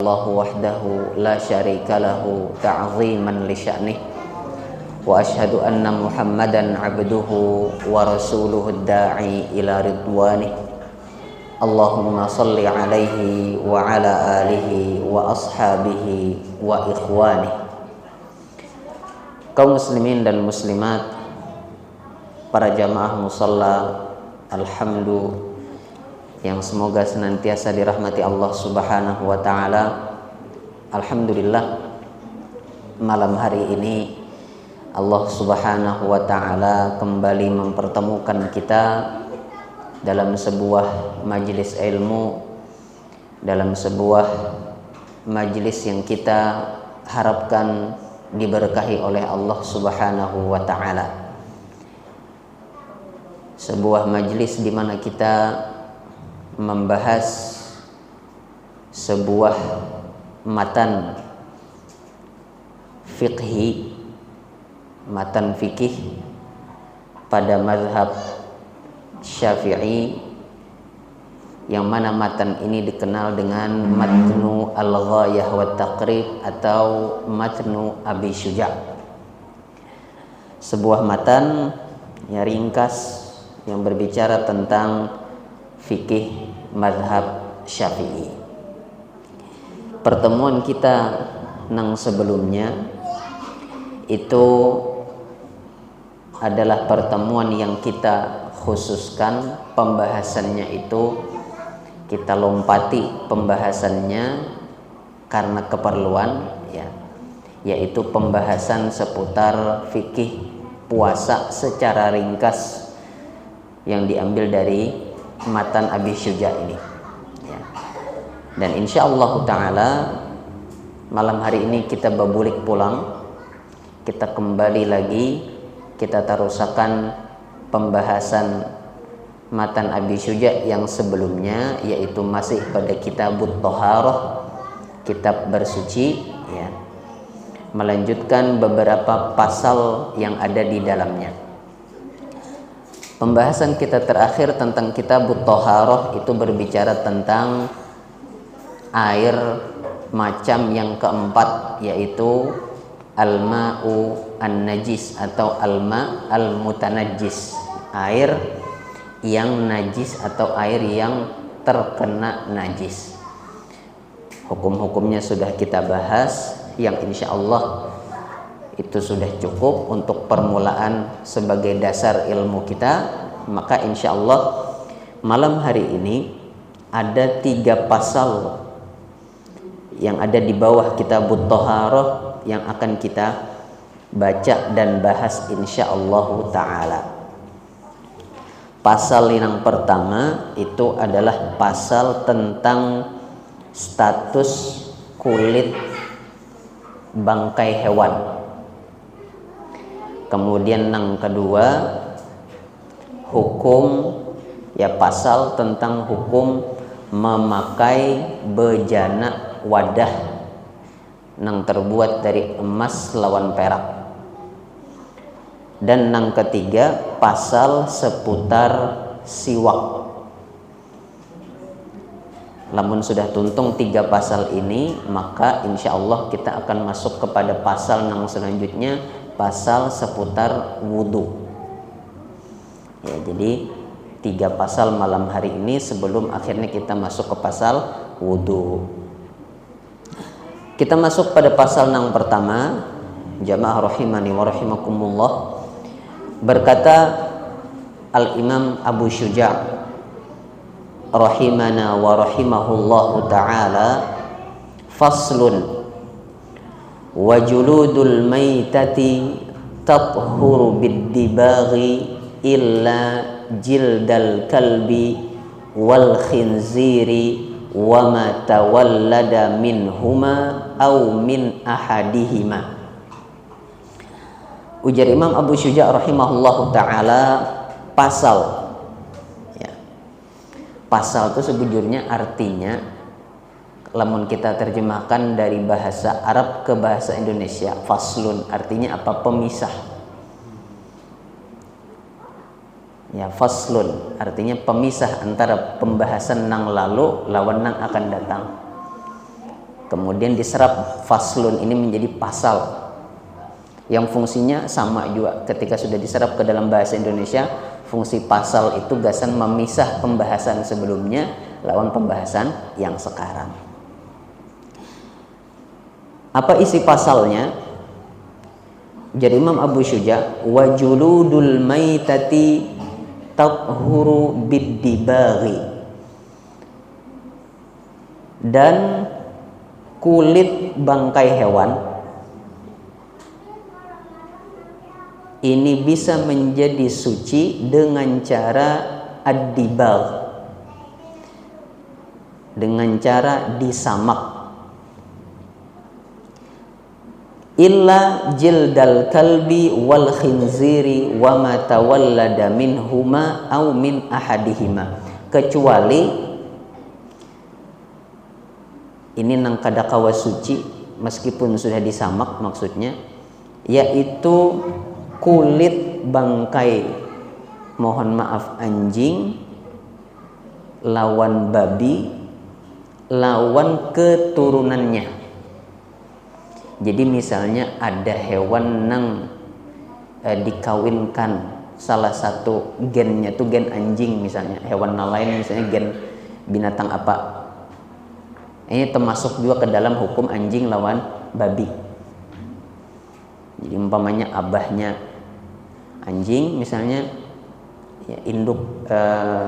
Allah wahdahu la syarika lahu ta'ziman li sya'nih wa asyhadu anna Muhammadan abduhu wa rasuluhu da'i ila ridwanih. Allahumma salli alaihi wa ala alihi wa ashabihi wa ikhwanih. Kaum muslimin dan muslimat, para jamaah musalla, alhamdulillah, yang semoga senantiasa dirahmati Allah Subhanahu wa taala. Alhamdulillah, malam hari ini Allah Subhanahu wa taala kembali mempertemukan kita dalam sebuah majelis ilmu, dalam sebuah majelis yang kita harapkan diberkahi oleh Allah Subhanahu wa taala. Sebuah majelis di mana kita membahas sebuah matan fikih pada mazhab Syafi'i, yang mana matan ini dikenal dengan matnu al-ghayah wa taqrib atau matnu Abi Syuja'. Sebuah matan yang ringkas yang berbicara tentang fikih mazhab Syafi'i. Pertemuan kita nang sebelumnya itu adalah pertemuan yang kita khususkan pembahasannya, itu kita lompati pembahasannya karena keperluan, yaitu pembahasan seputar fikih puasa secara ringkas yang diambil dari matan Abi Syuja' ini, Dan insyaallah ta'ala malam hari ini kita babulik pulang, kita kembali lagi, kita terusakan pembahasan matan Abi Syuja' yang sebelumnya, yaitu masih pada kitabut Thaharah, kitab bersuci, melanjutkan beberapa pasal yang ada di dalamnya. Pembahasan kita terakhir tentang kitabut Thaharah itu berbicara tentang air macam yang keempat, yaitu al-ma'u an-najis atau al-ma' al-mutanajjis, air yang najis atau air yang terkena najis. Hukum-hukumnya sudah kita bahas, yang insya Allah itu sudah cukup untuk permulaan sebagai dasar ilmu kita. Maka insya Allah malam hari ini ada 3 pasal yang ada di bawah kitabut Thaharah yang akan kita baca dan bahas insya Allah ta'ala. Pasal yang pertama itu adalah pasal tentang status kulit bangkai hewan. Kemudian yang kedua hukum, pasal tentang hukum memakai bejana wadah yang terbuat dari emas lawan perak. Dan yang ketiga pasal seputar siwak. Lamun sudah tuntung 3 pasal ini, maka insya Allah kita akan masuk kepada pasal yang selanjutnya, pasal seputar wudhu. Jadi 3 pasal malam hari ini sebelum akhirnya kita masuk ke pasal wudhu. Kita masuk pada pasal yang pertama, jamaah rahimani wa rahimakumullah. Berkata Al-Imam Abu Syuja' rahimana wa rahimahullahu ta'ala, faslun wa juludul maitati tathuru bid-dibaghi illa jildal kalbi wal khinziri wa ma tawallada minhuma aw min ahadihima. Ujar Imam Abu Syuja' rahimahullahu ta'ala, pasal pasal itu sebujurnya artinya, lamun kita terjemahkan dari bahasa Arab ke bahasa Indonesia, faslun artinya apa? Pemisah. Faslun artinya pemisah antara pembahasan nang lalu lawan nang akan datang. kemudian diserap faslun ini menjadi pasal yang fungsinya sama juga. Ketika sudah diserap ke dalam bahasa Indonesia, fungsi pasal itu gasan memisah pembahasan sebelumnya lawan pembahasan yang sekarang. Apa isi pasalnya? Jadi Imam Abu Syuja, wa juludul maitati tathuru biddibaghi, dan kulit bangkai hewan ini bisa menjadi suci dengan cara ad-dibagh, dengan cara disamak. Illa jildal kalbi wal khinziri wa ma tawallada minhuma aw min ahadihima, kecuali ini nang kada kawa suci meskipun sudah disamak, maksudnya yaitu kulit bangkai, mohon maaf, anjing lawan babi lawan keturunannya. Jadi misalnya ada hewan nang dikawinkan salah satu gennya tuh gen anjing misalnya, hewan lain misalnya gen binatang apa, ini termasuk juga ke dalam hukum anjing lawan babi. Jadi umpamanya abahnya anjing misalnya, ya, induk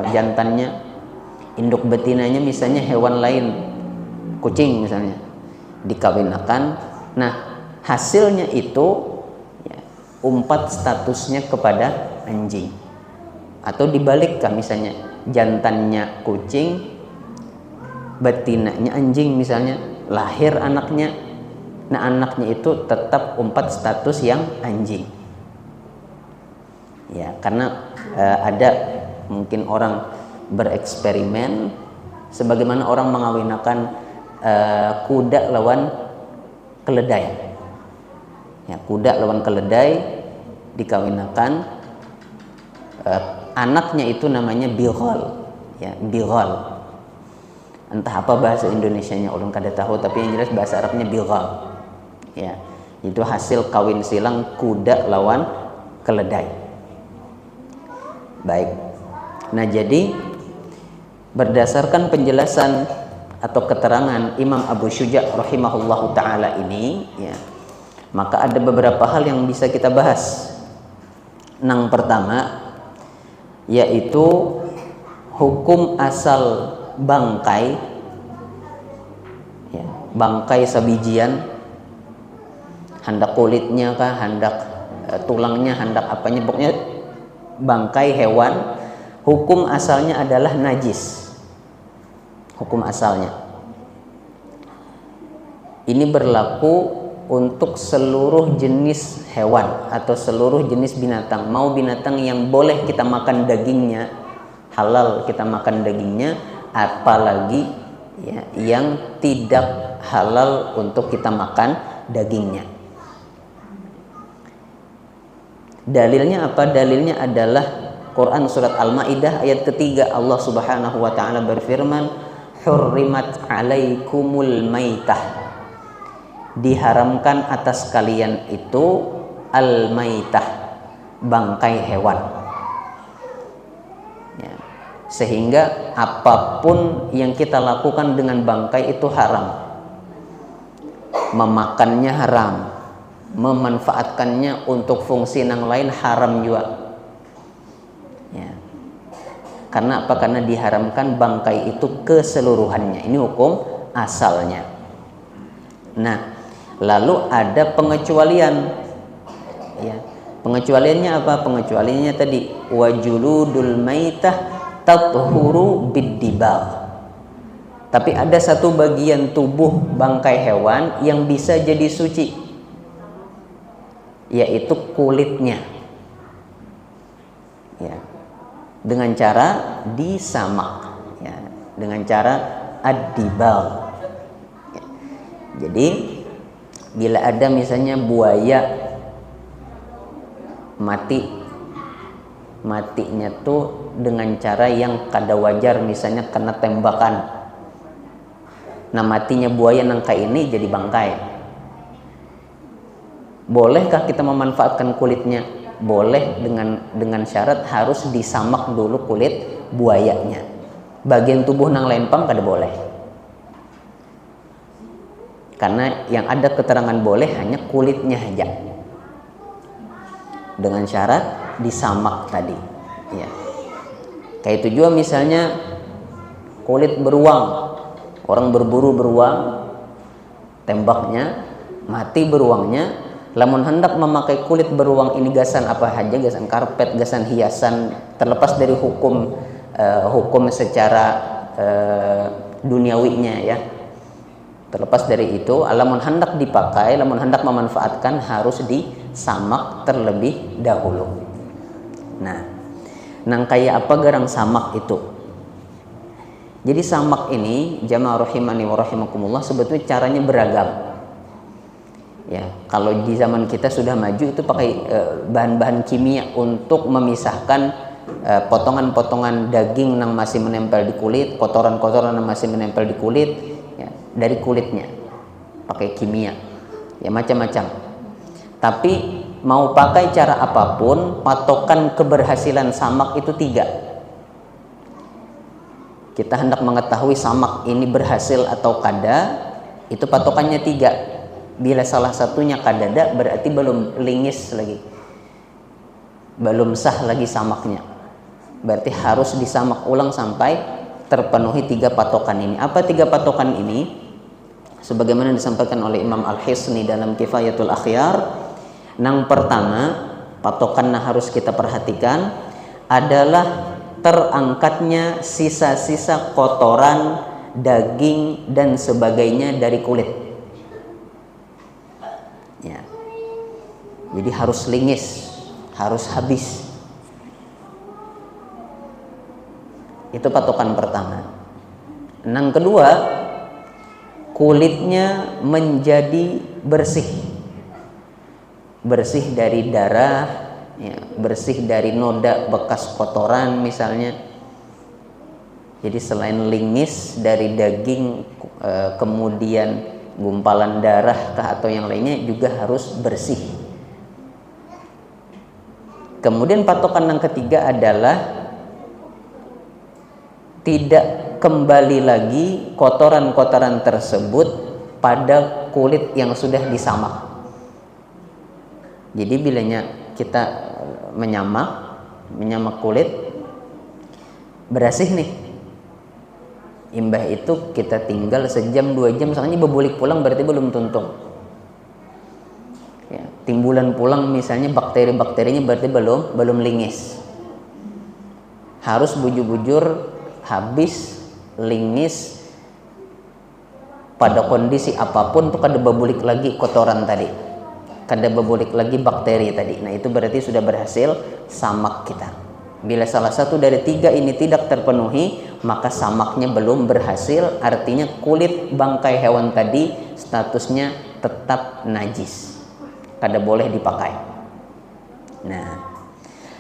jantannya, induk betinanya misalnya hewan lain, kucing misalnya, dikawinkan. Nah, hasilnya itu ya, umpat statusnya kepada anjing. Atau dibalikkan, misalnya jantannya kucing, betinanya anjing misalnya, lahir anaknya. Nah, anaknya itu tetap umpat status yang anjing. Ya, karena ada mungkin orang bereksperimen sebagaimana orang mengawinkan kuda lawan keledai. Ya, kuda lawan keledai dikawinkan, anaknya itu namanya bighal. Ya, bighal. Entah apa bahasa Indonesianya orang kada tahu, tapi yang jelas bahasa Arabnya bighal. Ya, itu hasil kawin silang kuda lawan keledai. Baik. Nah, jadi berdasarkan penjelasan atau keterangan Imam Abu Syuja rahimahullahu taala ini, ya, maka ada beberapa hal yang bisa kita bahas. Yang pertama yaitu hukum asal bangkai, ya, bangkai sabijian, hendak kulitnya kah, hendak tulangnya, hendak apanya, pokoknya bangkai hewan, hukum asalnya adalah najis. Hukum asalnya ini berlaku untuk seluruh jenis hewan atau seluruh jenis binatang. Mau binatang yang boleh kita makan dagingnya, halal kita makan dagingnya, apalagi ya, yang tidak halal untuk kita makan dagingnya. Dalilnya apa? Dalilnya adalah Quran surat Al-Maidah ayat ketiga. Allah Subhanahu wa taala berfirman, hurrimat alaikumul maitah, diharamkan atas kalian itu al-maitah, bangkai hewan. Ya, sehingga apapun yang kita lakukan dengan bangkai itu haram. Memakannya haram, memanfaatkannya untuk fungsi yang lain haram juga. Ya. Karena apa? Karena diharamkan bangkai itu keseluruhannya. Ini hukum asalnya. Nah, lalu ada pengecualian. Ya. Pengecualiannya apa? Pengecualiannya tadi wajuludul maitah tathuru biddibagh. Tapi ada satu bagian tubuh bangkai hewan yang bisa jadi suci, yaitu kulitnya. Ya. Dengan cara disamak, ya, dengan cara ad-dibagh. Ya. Jadi bila ada misalnya buaya matinya tuh dengan cara yang kada wajar, misalnya kena tembakan. Nah, matinya buaya nangka ini jadi bangkai. Bolehkah kita memanfaatkan kulitnya? Boleh, dengan syarat harus disamak dulu kulit buayanya. Bagian tubuh nang lempang kada boleh. Karena yang ada keterangan boleh hanya kulitnya aja. Dengan syarat disamak tadi. Ya. Kayak itu juga misalnya kulit beruang. Orang berburu beruang, tembaknya, mati beruangnya. Lamun hendak memakai kulit beruang ini gasan apa saja, gasan karpet, gasan hiasan, terlepas dari hukum secara duniawinya ya. Terlepas dari itu, lamun hendak dipakai, lamun hendak memanfaatkan harus disamak terlebih dahulu. Nah, nang kayak apa garang samak itu? Jadi samak ini, jamaah rahimani wa rahimakumullah, sebetulnya caranya beragam. Ya, kalau di zaman kita sudah maju itu pakai bahan-bahan kimia untuk memisahkan potongan-potongan daging yang masih menempel di kulit, kotoran-kotoran yang masih menempel di kulit, ya, dari kulitnya. Pakai kimia. Ya, macam-macam. Tapi mau pakai cara apapun, patokan keberhasilan samak itu 3. Kita hendak mengetahui samak ini berhasil atau kada, itu patokannya 3. Bila salah satunya kadada, berarti belum lingis lagi, belum sah lagi samaknya. Berarti harus disamak ulang sampai terpenuhi 3 patokan ini. Apa 3 patokan ini? Sebagaimana disampaikan oleh Imam Al-Hisni dalam Kifayatul Akhyar. Yang pertama, patokan yang harus kita perhatikan adalah terangkatnya sisa-sisa kotoran, daging dan sebagainya dari kulit. Ya. Jadi harus lingis, harus habis. Itu patokan pertama. Yang kedua, kulitnya menjadi bersih. Bersih dari darah, ya, bersih dari noda bekas kotoran misalnya. Jadi selain lingis dari daging, kemudian gumpalan darah kah atau yang lainnya, juga harus bersih. Kemudian patokan yang ketiga adalah tidak kembali lagi kotoran-kotoran tersebut pada kulit yang sudah disamak. Jadi bilanya kita menyamak kulit, berasih nih, imbah itu kita tinggal sejam 2 jam, soalnya bebulik pulang berarti belum tuntung ya, timbulan pulang misalnya bakteri-bakterinya berarti belum lingis. Harus bujur-bujur habis lingis pada kondisi apapun tuh kada bebulik lagi kotoran tadi, kada bebulik lagi bakteri tadi. Nah, itu berarti sudah berhasil samak kita. Bila salah satu dari 3 ini tidak terpenuhi, maka samaknya belum berhasil. Artinya kulit bangkai hewan tadi statusnya tetap najis, kada boleh dipakai. Nah,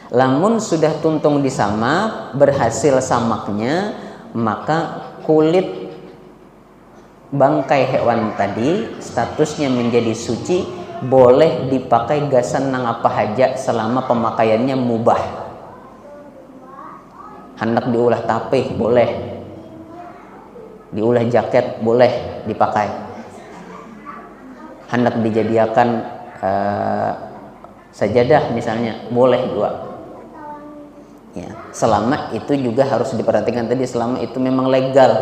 lamun sudah tuntung disamak, berhasil samaknya, maka kulit bangkai hewan tadi statusnya menjadi suci, boleh dipakai gasan nang apa haja selama pemakaiannya mubah. Hendak diulah tapih boleh, diulah jaket boleh dipakai, hendak dijadikan sajadah misalnya boleh juga ya, selama itu juga harus diperhatikan tadi, selama itu memang legal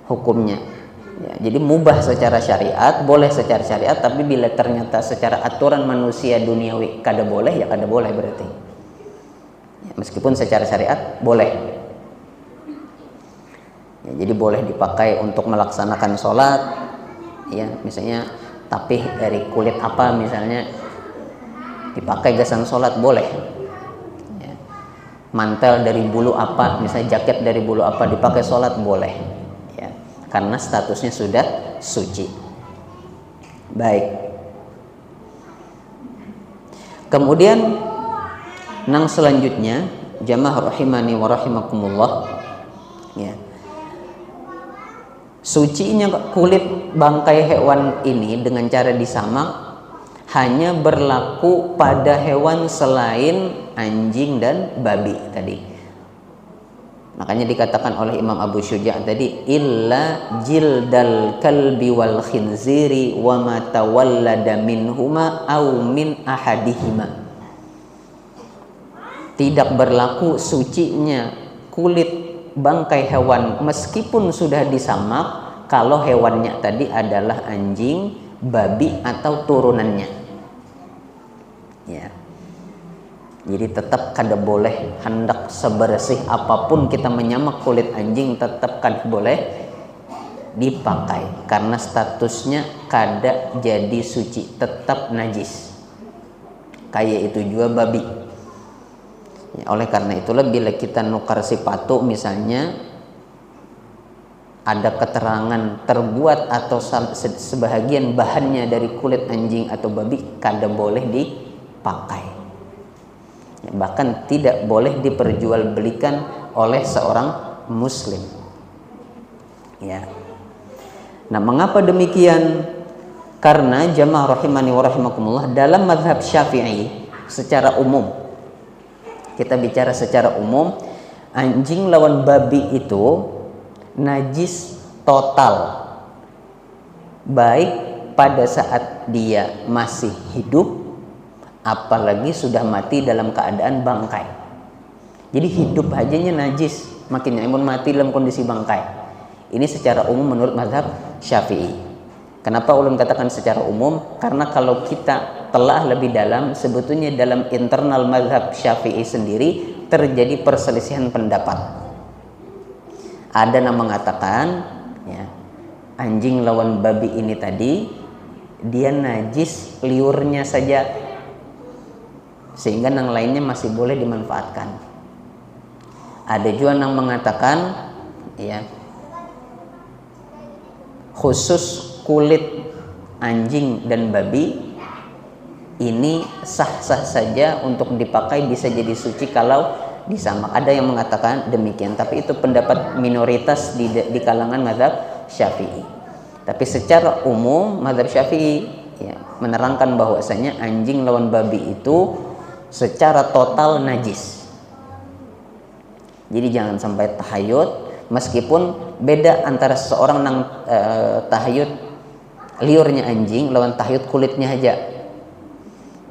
hukumnya ya. Jadi mubah secara syariat, boleh secara syariat, tapi bila ternyata secara aturan manusia duniawi kada boleh, ya kada boleh berarti ya, meskipun secara syariat boleh ya. Jadi boleh dipakai untuk melaksanakan sholat ya, misalnya tapih dari kulit apa misalnya dipakai gasan sholat boleh ya. Mantel dari bulu apa, misalnya jaket dari bulu apa dipakai sholat boleh ya, karena statusnya sudah suci. Baik, kemudian nang selanjutnya, jamaah rahimani wa rahimakumullah ya, Sucinya kulit bangkai hewan ini dengan cara disamak hanya berlaku pada hewan selain anjing dan babi tadi. Makanya dikatakan oleh Imam Abu Syuja' tadi, illa jildal kalbi wal khinziri wa ma tawallada minhuma aw min ahadihima. Tidak berlaku sucinya kulit bangkai hewan meskipun sudah disamak kalau hewannya tadi adalah anjing, babi atau turunannya. Ya. Jadi tetap kada boleh, hendak sebersih apapun kita menyamak kulit anjing tetap kada boleh dipakai karena statusnya kada jadi suci, tetap najis. Kayak itu juga babi. Ya, oleh karena itulah bila kita nukar sepatu misalnya ada keterangan terbuat atau sebahagian bahannya dari kulit anjing atau babi, kada boleh dipakai. Ya, bahkan tidak boleh diperjualbelikan oleh seorang muslim. Ya. Nah, mengapa demikian? Karena jamaah rahimani wa rahimakumullah, dalam mazhab Syafi'i secara umum, kita bicara secara umum, anjing lawan babi itu najis total, baik pada saat dia masih hidup, apalagi sudah mati dalam keadaan bangkai. Jadi hidup hajanya najis, makinnya imun mati dalam kondisi bangkai. Ini secara umum menurut mazhab Syafi'i. Kenapa ulun katakan secara umum? Karena kalau kita telah lebih dalam, sebetulnya dalam internal mazhab Syafi'i sendiri terjadi perselisihan pendapat. Ada yang mengatakan, ya, anjing lawan babi ini tadi dia najis liurnya saja, sehingga yang lainnya masih boleh dimanfaatkan. Ada juga yang mengatakan, ya, khusus kulit anjing dan babi ini sah-sah saja untuk dipakai, bisa jadi suci kalau disamak. Ada yang mengatakan demikian, tapi itu pendapat minoritas di kalangan mazhab Syafi'i. Tapi secara umum mazhab Syafi'i, ya, menerangkan bahwasanya anjing lawan babi itu secara total najis. Jadi jangan sampai tahayut, meskipun beda antara seseorang yang tahayut liurnya anjing lawan tahayut kulitnya aja.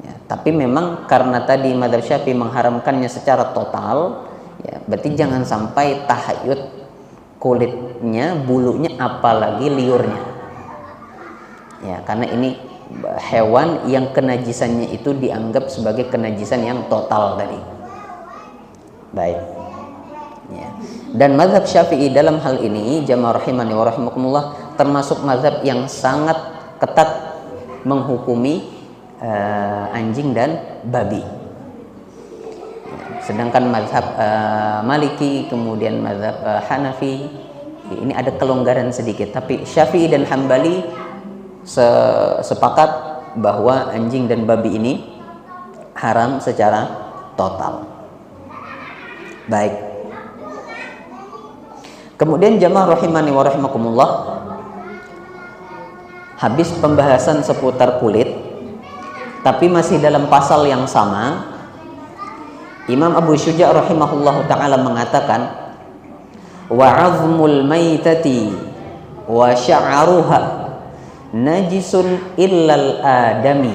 Ya, tapi memang karena tadi mazhab Syafi'i mengharamkannya secara total, ya, berarti jangan sampai tahayut kulitnya, bulunya, apalagi liurnya. Ya, karena ini hewan yang kenajisannya itu dianggap sebagai kenajisan yang total tadi. Baik. Ya. Dan mazhab Syafi'i dalam hal ini, jamaah rahimani wa rahimakumullah, termasuk mazhab yang sangat ketat menghukumi anjing dan babi. Sedangkan mazhab Maliki, kemudian mazhab Hanafi, ini ada kelonggaran sedikit. Tapi Syafi'i dan Hambali sepakat bahwa anjing dan babi ini haram secara total. Baik. Kemudian jamaah rahimani wa rahimakumullah, habis pembahasan seputar kulit, tapi masih dalam pasal yang sama, Imam Abu Syuja' rahimahullah ta'ala mengatakan, wa 'azmul maitati wa sya'ruha najisun illal adami.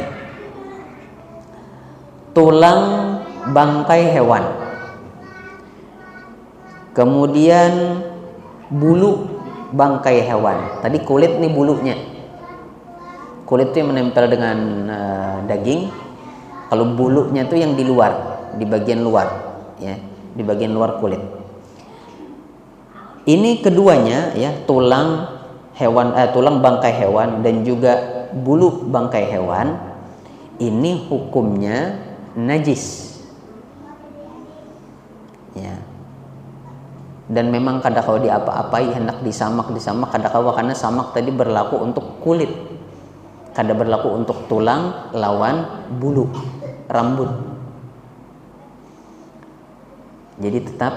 Tulang bangkai hewan, kemudian bulu bangkai hewan. Tadi kulit nih bulunya. Kulit itu yang menempel dengan daging. Kalau bulunya itu yang di luar, di bagian luar, ya, di bagian luar kulit. Ini keduanya, ya, tulang hewan, tulang bangkai hewan dan juga bulu bangkai hewan, ini hukumnya najis. Ya. Dan memang kadang-kala diapa-apai hendak disamak kadang-kala, karena samak tadi berlaku untuk kulit, kada berlaku untuk tulang lawan bulu rambut. Jadi tetap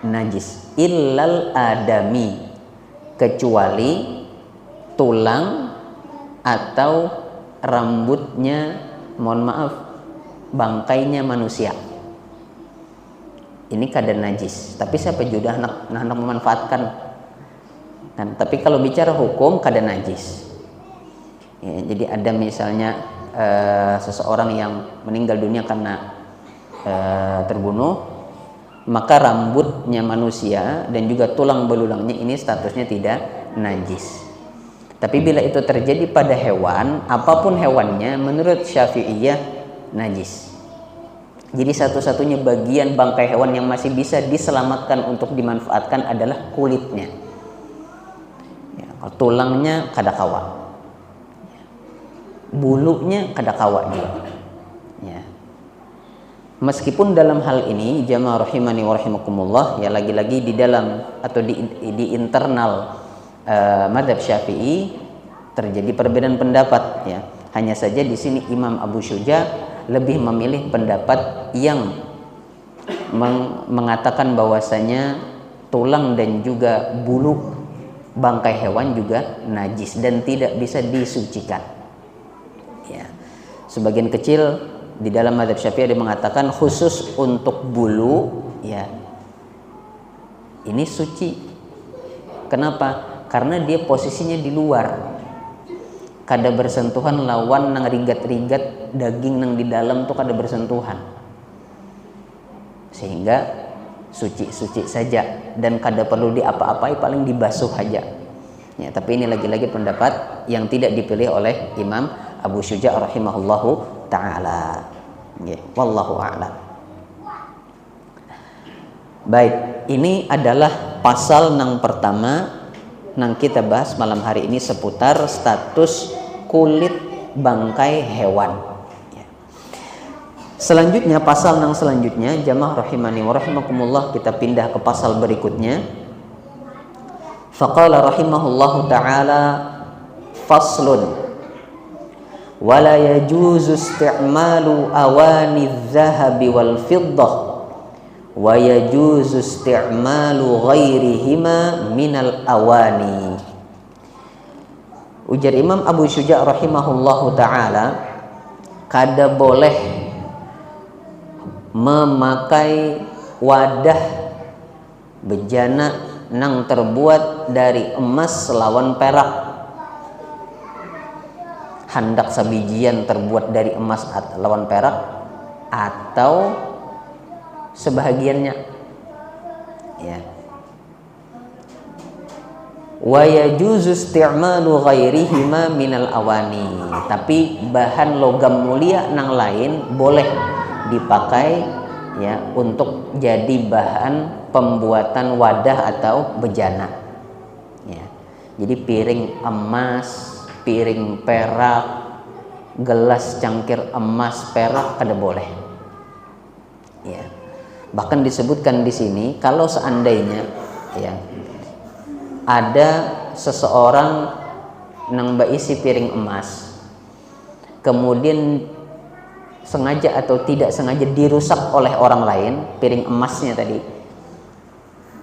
najis illal adami, kecuali tulang atau rambutnya, mohon maaf, bangkainya manusia. Ini kadar najis. Tapi siapa juga hendak memanfaatkan kan? Tapi kalau bicara hukum kadar najis. Ya, jadi ada misalnya seseorang yang meninggal dunia karena terbunuh, maka rambutnya manusia dan juga tulang belulangnya ini statusnya tidak najis. Tapi bila itu terjadi pada hewan, apapun hewannya, menurut Syafi'iyah najis. Jadi satu-satunya bagian bangkai hewan yang masih bisa diselamatkan untuk dimanfaatkan adalah kulitnya. Ya, kalau tulangnya kada kawa, bulunya kada kawa juga. Ya. Meskipun dalam hal ini jamaah rahimani wa rahimakumullah, ya lagi-lagi di dalam atau di internal mazhab Syafi'i terjadi perbedaan pendapat, ya. Hanya saja di sini Imam Abu Syuja lebih memilih pendapat yang mengatakan bahwasanya tulang dan juga bulu bangkai hewan juga najis dan tidak bisa disucikan. Ya. Sebagian kecil di dalam mazhab Syafi'i ada mengatakan khusus untuk bulu, ya, ini suci. Kenapa? Karena dia posisinya di luar, kada bersentuhan lawan nang rigat-rigat daging nang di dalam tuh kada bersentuhan, sehingga suci-suci saja dan kada perlu diapa-apai, paling dibasuh aja. Ya, tapi ini lagi-lagi pendapat yang tidak dipilih oleh Imam Abu Syuja' rahimahullahu ta'ala. Wallahu a'lam. Baik, ini adalah pasal yang pertama yang kita bahas malam hari ini seputar status kulit bangkai hewan. Selanjutnya, pasal yang selanjutnya, jamaah rahimani wa rahimakumullah, kita pindah ke pasal berikutnya. Faqala rahimahullahu ta'ala, faslun wala yajuzu isti'malu awani adh-dhahabi wal fiddah wa yajuzu isti'malu ghairihima minal awani. Ujar Imam Abu Syuja' rahimahullahu ta'ala, kada boleh memakai wadah bejana nang terbuat dari emas lawan perak, handak sabijian terbuat dari emas lawan perak atau sebahagiannya, ya. Wa yajuzu isti'malu ghairihima minal awani, tapi bahan logam mulia nang lain boleh dipakai, ya, untuk jadi bahan pembuatan wadah atau bejana, ya. Jadi piring emas, piring perak, gelas cangkir emas perak kada boleh, ya. Bahkan disebutkan di sini kalau seandainya, ya, ada seseorang nang baisi piring emas, kemudian sengaja atau tidak sengaja dirusak oleh orang lain piring emasnya tadi,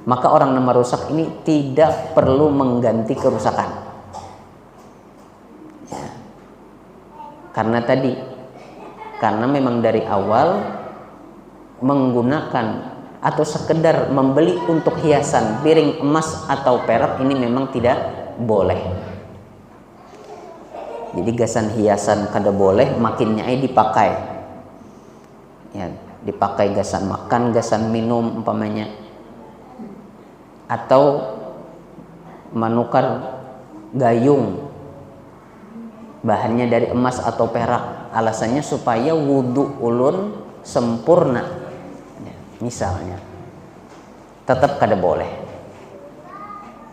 maka orang yang merusak ini tidak perlu mengganti kerusakan, ya. Karena memang dari awal menggunakan atau sekedar membeli untuk hiasan piring emas atau perak ini memang tidak boleh. Jadi gasan hiasan kada boleh, makin nyai dipakai, ya, dipakai gasan makan, gasan minum umpamanya, atau manukar gayung bahannya dari emas atau perak, alasannya supaya wudu ulun sempurna, ya, misalnya, tetap kada boleh,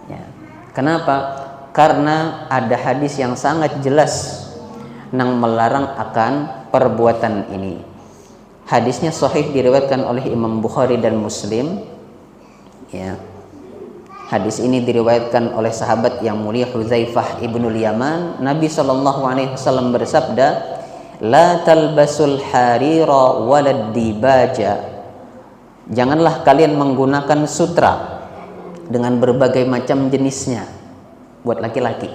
ya. Kenapa? Karena ada hadis yang sangat jelas nang melarang akan perbuatan ini. Hadisnya sahih, diriwayatkan oleh Imam Bukhari dan Muslim, ya. Hadis ini diriwayatkan oleh sahabat yang mulia Hudzaifah ibnul Yaman. Nabi SAW bersabda, la talbasul harira walad dibaja, janganlah kalian menggunakan sutra dengan berbagai macam jenisnya, buat laki-laki.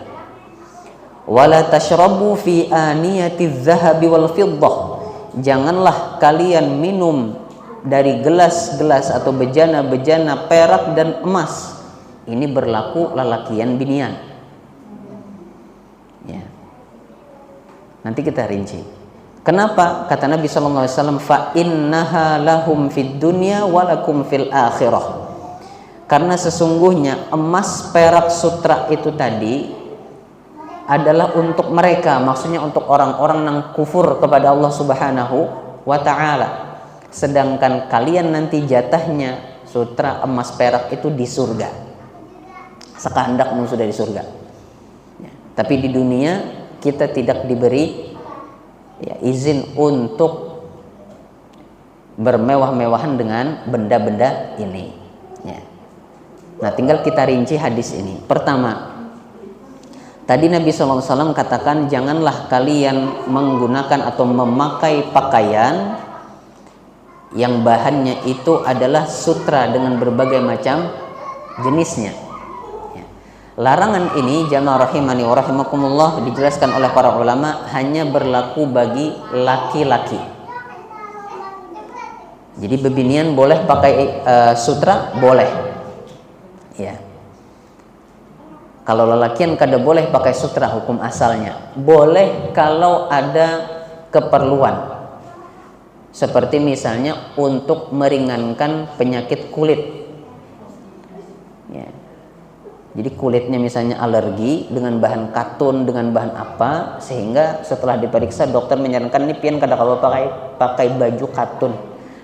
Wala tashrabu fi aniyatiz zahabi wal fiddah. Janganlah kalian minum dari gelas-gelas atau bejana-bejana perak dan emas. Ini berlaku lalakian binian. Ya. Nanti kita rinci. Kenapa? Kata Nabi SAW, fa innaha lahum fid dunya walakum fil akhirah. Karena sesungguhnya emas, perak, sutra itu tadi adalah untuk mereka, maksudnya untuk orang-orang yang kufur kepada Allah Subhanahu wa ta'ala. Sedangkan kalian nanti jatahnya sutra, emas, perak itu di surga. Sekehendakmu sudah di surga. Ya. Tapi di dunia kita tidak diberi izin untuk bermewah-mewahan dengan benda-benda ini. Ya. Nah, tinggal kita rinci hadis ini. Pertama, tadi Nabi SAW katakan janganlah kalian menggunakan atau memakai pakaian yang bahannya itu adalah sutra dengan berbagai macam jenisnya. Ya. Larangan ini jamaah rahimani wa rahimakumullah dijelaskan oleh para ulama hanya berlaku bagi laki-laki. Jadi bebinian boleh pakai sutra, boleh. Ya. Kalau lelakian kada boleh pakai sutra hukum asalnya. Boleh kalau ada keperluan. Seperti misalnya untuk meringankan penyakit kulit. Ya. Jadi kulitnya misalnya alergi dengan bahan katun, dengan bahan apa, sehingga setelah diperiksa dokter menyarankan ini pian kada kalau pakai baju katun,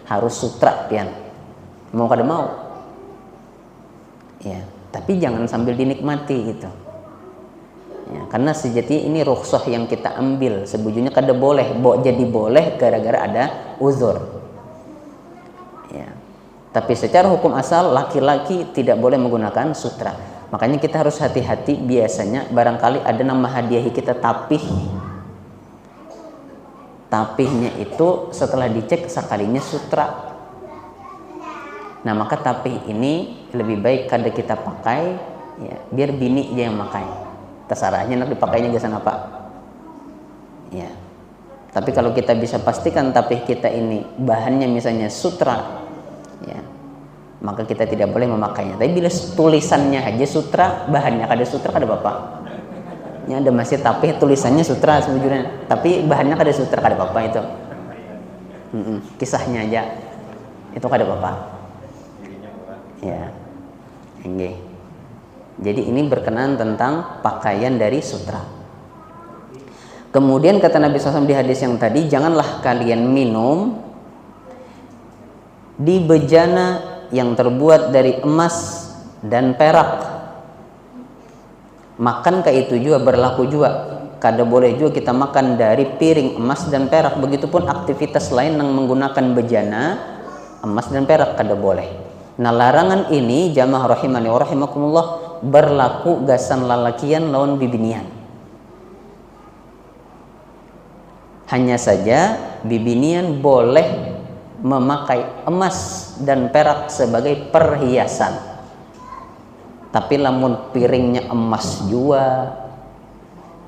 harus sutra pian. Mau kada mau. Ya, tapi jangan sambil dinikmati gitu. Ya, karena sejati ini rukhsah yang kita ambil, sebujurnya kada boleh, jadi boleh gara-gara ada uzur. Ya. Tapi secara hukum asal laki-laki tidak boleh menggunakan sutra. Makanya kita harus hati-hati, biasanya barangkali ada nama hadiahi kita tapih. Tapihnya itu setelah dicek sekalinya sutra. Nah, maka tapih ini lebih baik kada kita pakai, ya, biar bini aja yang pakai. Terserahnya nak dipakainya gasan apa. Ya. Tapi kalau kita bisa pastikan tapih kita ini bahannya misalnya sutra, ya, maka kita tidak boleh memakainya. Tapi bila tulisannya aja sutra, bahannya kada sutra kada apa-apa. Ya, ada masih tapih tulisannya sutra sebujurnya, tapi bahannya kada sutra kada apa-apa itu. Kisahnya aja itu kada apa-apa. Ya, enggak. Jadi ini berkenaan tentang pakaian dari sutra. Kemudian kata Nabi SAW di hadis yang tadi, janganlah kalian minum di bejana yang terbuat dari emas dan perak. Makankah itu juga berlaku juga? Kada boleh juga kita makan dari piring emas dan perak. Begitupun aktivitas lain yang menggunakan bejana emas dan perak kada boleh. Nah, larangan ini jamaah rahimani wa rahimakumullah berlaku gasan lalakian lawan bibinian. Hanya saja bibinian boleh memakai emas dan perak sebagai perhiasan. Tapi lamun piringnya emas jua,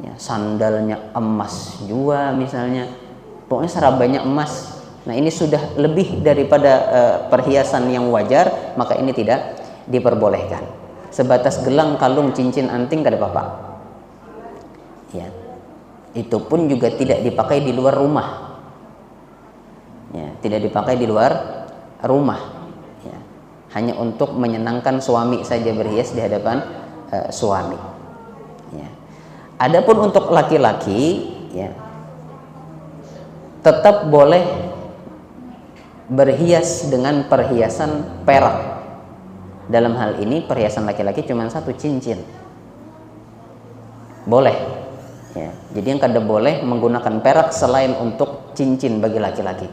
ya, sandalnya emas jua misalnya, pokoknya serabanya emas. Nah, ini sudah lebih daripada perhiasan yang wajar, maka ini tidak diperbolehkan. Sebatas gelang, kalung, cincin, anting kada apa-apa. Ya. Itu pun juga tidak dipakai di luar rumah. Ya, tidak dipakai di luar rumah. Ya. Hanya untuk menyenangkan suami saja berhias di hadapan suami. Ya. Adapun untuk laki-laki, ya, tetap boleh berhias dengan perhiasan perak. Dalam hal ini perhiasan laki-laki cuma satu, cincin. Boleh. Ya, jadi yang kada boleh menggunakan perak selain untuk cincin bagi laki-laki.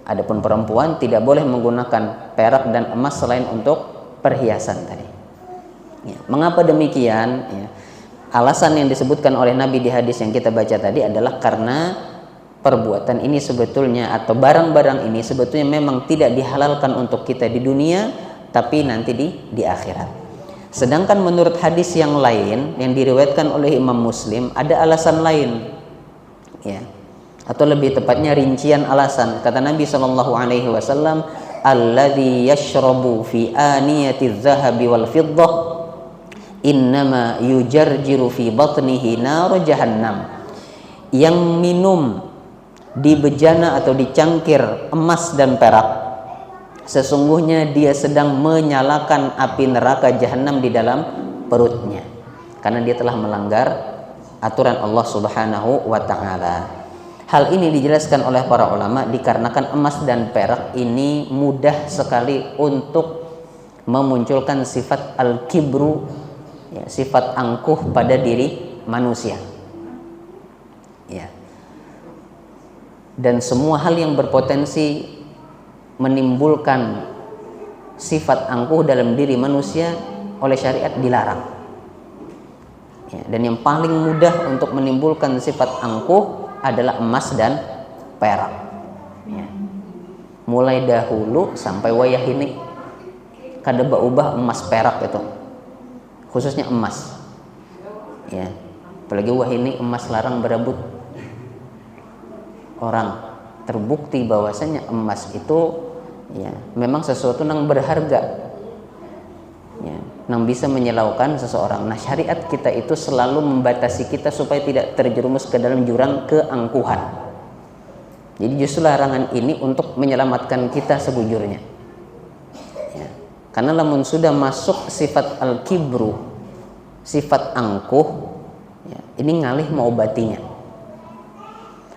Adapun perempuan tidak boleh menggunakan perak dan emas selain untuk perhiasan tadi. Ya, mengapa demikian? Ya, alasan yang disebutkan oleh Nabi di hadis yang kita baca tadi adalah karena perbuatan ini sebetulnya atau barang-barang ini sebetulnya memang tidak dihalalkan untuk kita di dunia, tapi nanti di akhirat. Sedangkan menurut hadis yang lain yang diriwayatkan oleh Imam Muslim ada alasan lain, ya, atau lebih tepatnya rincian alasan. Kata Nabi Shallallahu Alaihi Wasallam, alladzi yashrabu fi aniyati dzahabi wal fiddah innama yujarjiru fi batnihi nar jahannam. Yang minum di bejana atau di cangkir emas dan perak, sesungguhnya dia sedang menyalakan api neraka jahanam di dalam perutnya, karena dia telah melanggar aturan Allah Subhanahu wa ta'ala. Hal ini dijelaskan oleh para ulama dikarenakan emas dan perak ini mudah sekali untuk memunculkan sifat al-kibru, ya, sifat angkuh pada diri manusia, ya. Dan semua hal yang berpotensi menimbulkan sifat angkuh dalam diri manusia oleh syariat dilarang, ya. Dan yang paling mudah untuk menimbulkan sifat angkuh adalah emas dan perak, ya. Mulai dahulu sampai wayah ini kada berubah emas perak itu, khususnya emas, ya. Apalagi wah ini emas larang berebut orang. Terbukti bahwasanya emas itu, ya, memang sesuatu yang berharga, ya, yang bisa menyilaukan seseorang. Nah, syariat kita itu selalu membatasi kita supaya tidak terjerumus ke dalam jurang keangkuhan. Jadi justru larangan ini untuk menyelamatkan kita sebujurnya, ya. Karena lamun sudah masuk sifat al-kibru, sifat angkuh, ya, ini ngalih mengobatinya.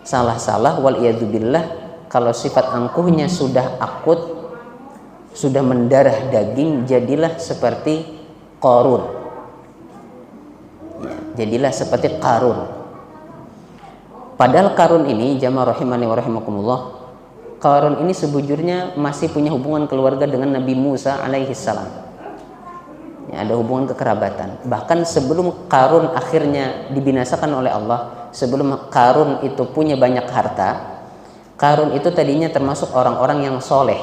Salah-salah waliyadzubillah, kalau sifat angkuhnya sudah akut, sudah mendarah daging, jadilah seperti Qarun, ya, jadilah seperti Qarun. Padahal Qarun ini, jamaah rahimani wa rahimakumullah, Qarun ini sebujurnya masih punya hubungan keluarga dengan Nabi Musa alaihi salam, ya, ada hubungan kekerabatan. Bahkan sebelum Qarun akhirnya dibinasakan oleh Allah, sebelum Qarun itu punya banyak harta, Qarun itu tadinya termasuk orang-orang yang soleh,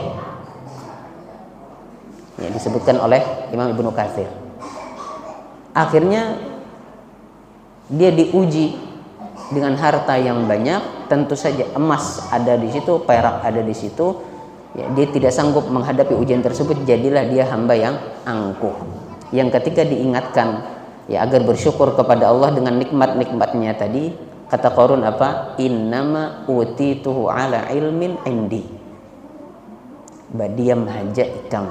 ya, disebutkan oleh Imam Ibnu Katsir. Akhirnya dia diuji dengan harta yang banyak, tentu saja emas ada di situ, perak ada di situ, ya, dia tidak sanggup menghadapi ujian tersebut, jadilah dia hamba yang angkuh, yang ketika diingatkan, ya, agar bersyukur kepada Allah dengan nikmat-nikmatnya tadi, kata Qarun apa? Innama utituhu ala ilmin indi. Badiam haja ikam.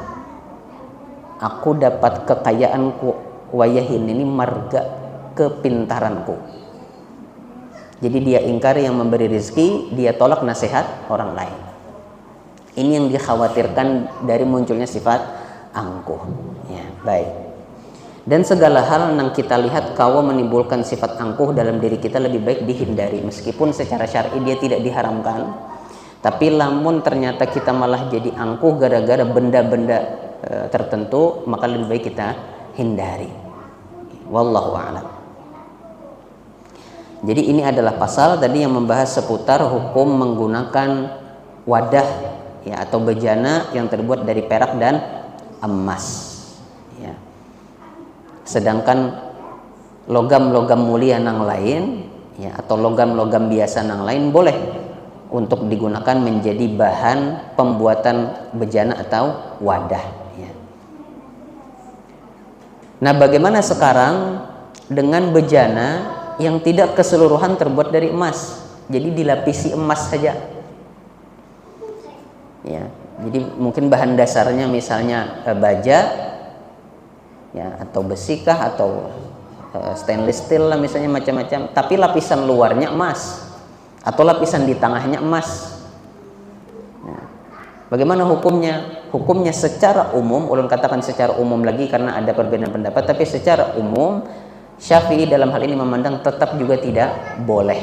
Aku dapat kekayaanku wayahin ini marga kepintaranku. Jadi dia ingkari yang memberi rezeki, dia tolak nasihat orang lain. Ini yang dikhawatirkan dari munculnya sifat angkuh, ya, baik. Dan segala hal yang kita lihat kalau menimbulkan sifat angkuh dalam diri kita lebih baik dihindari, meskipun secara syar'i dia tidak diharamkan. Tapi lamun ternyata kita malah jadi angkuh gara-gara benda-benda tertentu, maka lebih baik kita hindari. Wallahu a'lam. Jadi ini adalah pasal tadi yang membahas seputar hukum menggunakan wadah, ya, atau bejana yang terbuat dari perak dan emas. Sedangkan logam-logam mulia yang lain, ya, atau logam-logam biasa yang lain boleh untuk digunakan menjadi bahan pembuatan bejana atau wadah, ya. Nah, bagaimana sekarang dengan bejana yang tidak keseluruhan terbuat dari emas, jadi dilapisi emas saja, ya. Jadi mungkin bahan dasarnya misalnya baja, ya, atau besikah atau stainless steel lah misalnya, macam-macam, tapi lapisan luarnya emas atau lapisan di tengahnya emas. Nah, bagaimana hukumnya? Hukumnya secara umum, ulun katakan secara umum lagi karena ada perbedaan pendapat, tapi secara umum Syafi'i dalam hal ini memandang tetap juga tidak boleh.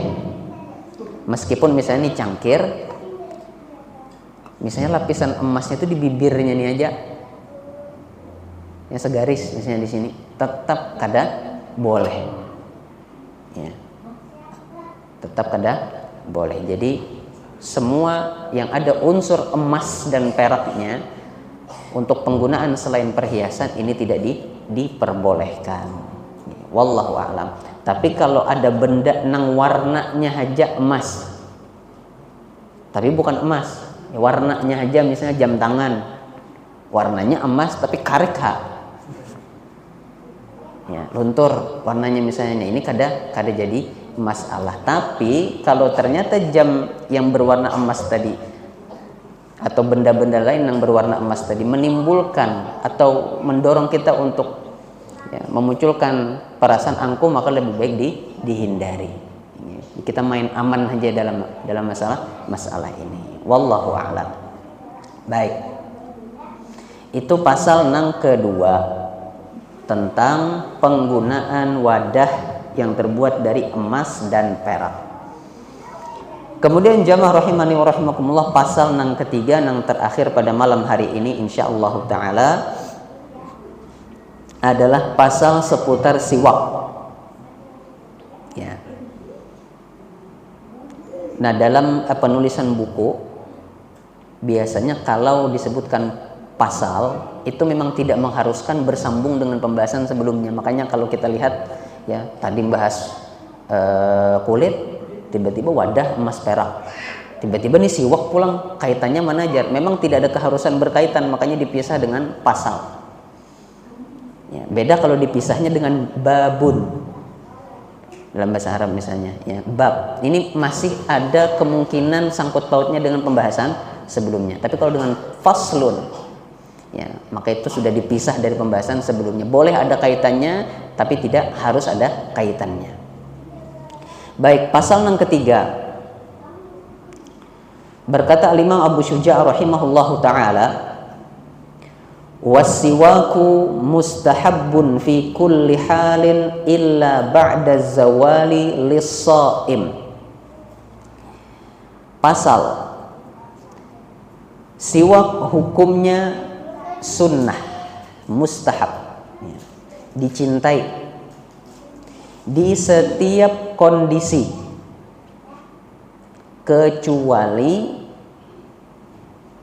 Meskipun misalnya ini cangkir, misalnya lapisan emasnya itu di bibirnya nih aja, yang segaris misalnya di sini, tetap kada boleh, ya, tetap kada boleh. Jadi semua yang ada unsur emas dan peraknya untuk penggunaan selain perhiasan ini tidak diperbolehkan. Wallahu a'lam. Tapi kalau ada benda nang warnanya haja emas, tapi bukan emas, warnanya aja, misalnya jam tangan warnanya emas tapi karek ya, luntur warnanya misalnya, ini kada jadi masalah. Tapi kalau ternyata jam yang berwarna emas tadi atau benda-benda lain yang berwarna emas tadi menimbulkan atau mendorong kita untuk memunculkan perasaan angkuh, maka lebih baik dihindari. Kita main aman aja dalam masalah ini. Wallahu a'lam. Baik, itu pasal nang kedua tentang penggunaan wadah yang terbuat dari emas dan perak. Kemudian jamaah rahimani wa rahimakumullah, pasal nang ketiga nang terakhir pada malam hari ini insyaallah taala adalah pasal seputar siwak. Ya. Nah, dalam penulisan buku biasanya kalau disebutkan pasal itu memang tidak mengharuskan bersambung dengan pembahasan sebelumnya. Makanya kalau kita lihat ya, tadi bahas kulit, tiba-tiba wadah emas perak, tiba-tiba nih siwak pulang, kaitannya mana aja. Memang tidak ada keharusan berkaitan, makanya dipisah dengan pasal. Ya, beda kalau dipisahnya dengan babun dalam bahasa Arab misalnya, ya, bab. Ini masih ada kemungkinan sangkut pautnya dengan pembahasan sebelumnya. Tapi kalau dengan faslun, ya, maka itu sudah dipisah dari pembahasan sebelumnya. Boleh ada kaitannya, tapi tidak harus ada kaitannya. Baik, pasal yang ketiga. Berkata Imam Abu Syuja' rahimahullahu taala, "Was-siwaku mustahabbun fi kulli halin illa ba'da zawali lis-shaim." Pasal siwak hukumnya sunnah, mustahab, dicintai di setiap kondisi kecuali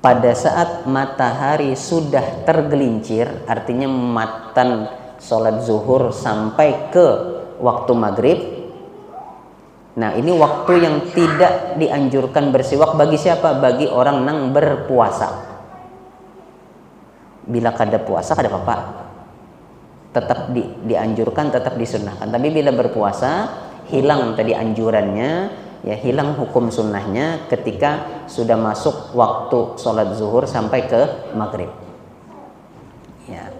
pada saat matahari sudah tergelincir, artinya matan sholat zuhur sampai ke waktu maghrib. Nah, ini waktu yang tidak dianjurkan bersiwak bagi siapa? Bagi orang yang berpuasa. Bila kada puasa kada apa-apa, tetap dianjurkan, tetap disunnahkan. Tapi bila berpuasa, hilang tadi anjurannya, ya, hilang hukum sunnahnya ketika sudah masuk waktu sholat zuhur sampai ke maghrib. Ya,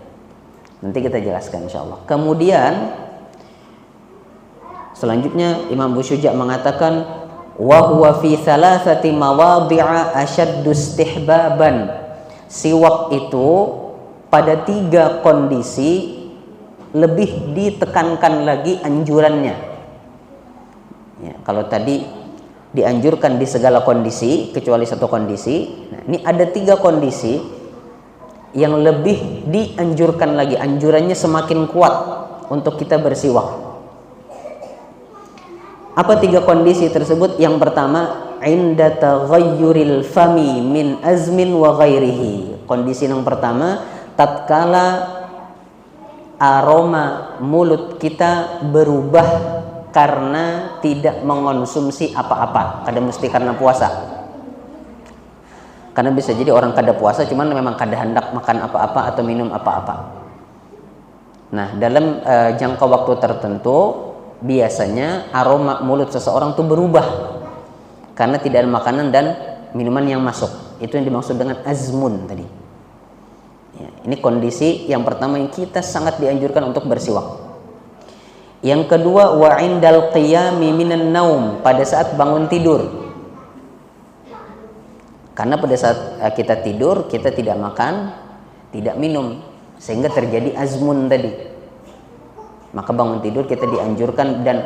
nanti kita jelaskan insyaallah. Kemudian selanjutnya Imam Abu Syuja' mengatakan, wa huwa fi thalathati mawadhi'a ashaddu istihbaban. Siwak itu pada 3 kondisi lebih ditekankan lagi anjurannya. Ya, kalau tadi dianjurkan di segala kondisi kecuali 1 kondisi, nah, ini ada 3 kondisi yang lebih dianjurkan lagi, anjurannya semakin kuat untuk kita bersiwak. Apa 3 kondisi tersebut? Yang pertama, inda taghayyuril fami min azmin wa ghairihi. Kondisi yang pertama, tatkala aroma mulut kita berubah karena tidak mengonsumsi apa-apa, kada mesti karena puasa. Karena bisa jadi orang kada puasa cuman memang kada hendak makan apa-apa atau minum apa-apa. Nah, dalam jangka waktu tertentu biasanya aroma mulut seseorang itu berubah karena tidak ada makanan dan minuman yang masuk. Itu yang dimaksud dengan azmun tadi. Ya, ini kondisi yang pertama yang kita sangat dianjurkan untuk bersiwak. Yang kedua, wa indal qiyami minan naum, pada saat bangun tidur. Karena pada saat kita tidur, kita tidak makan, tidak minum, sehingga terjadi azmun tadi. Maka bangun tidur kita dianjurkan dan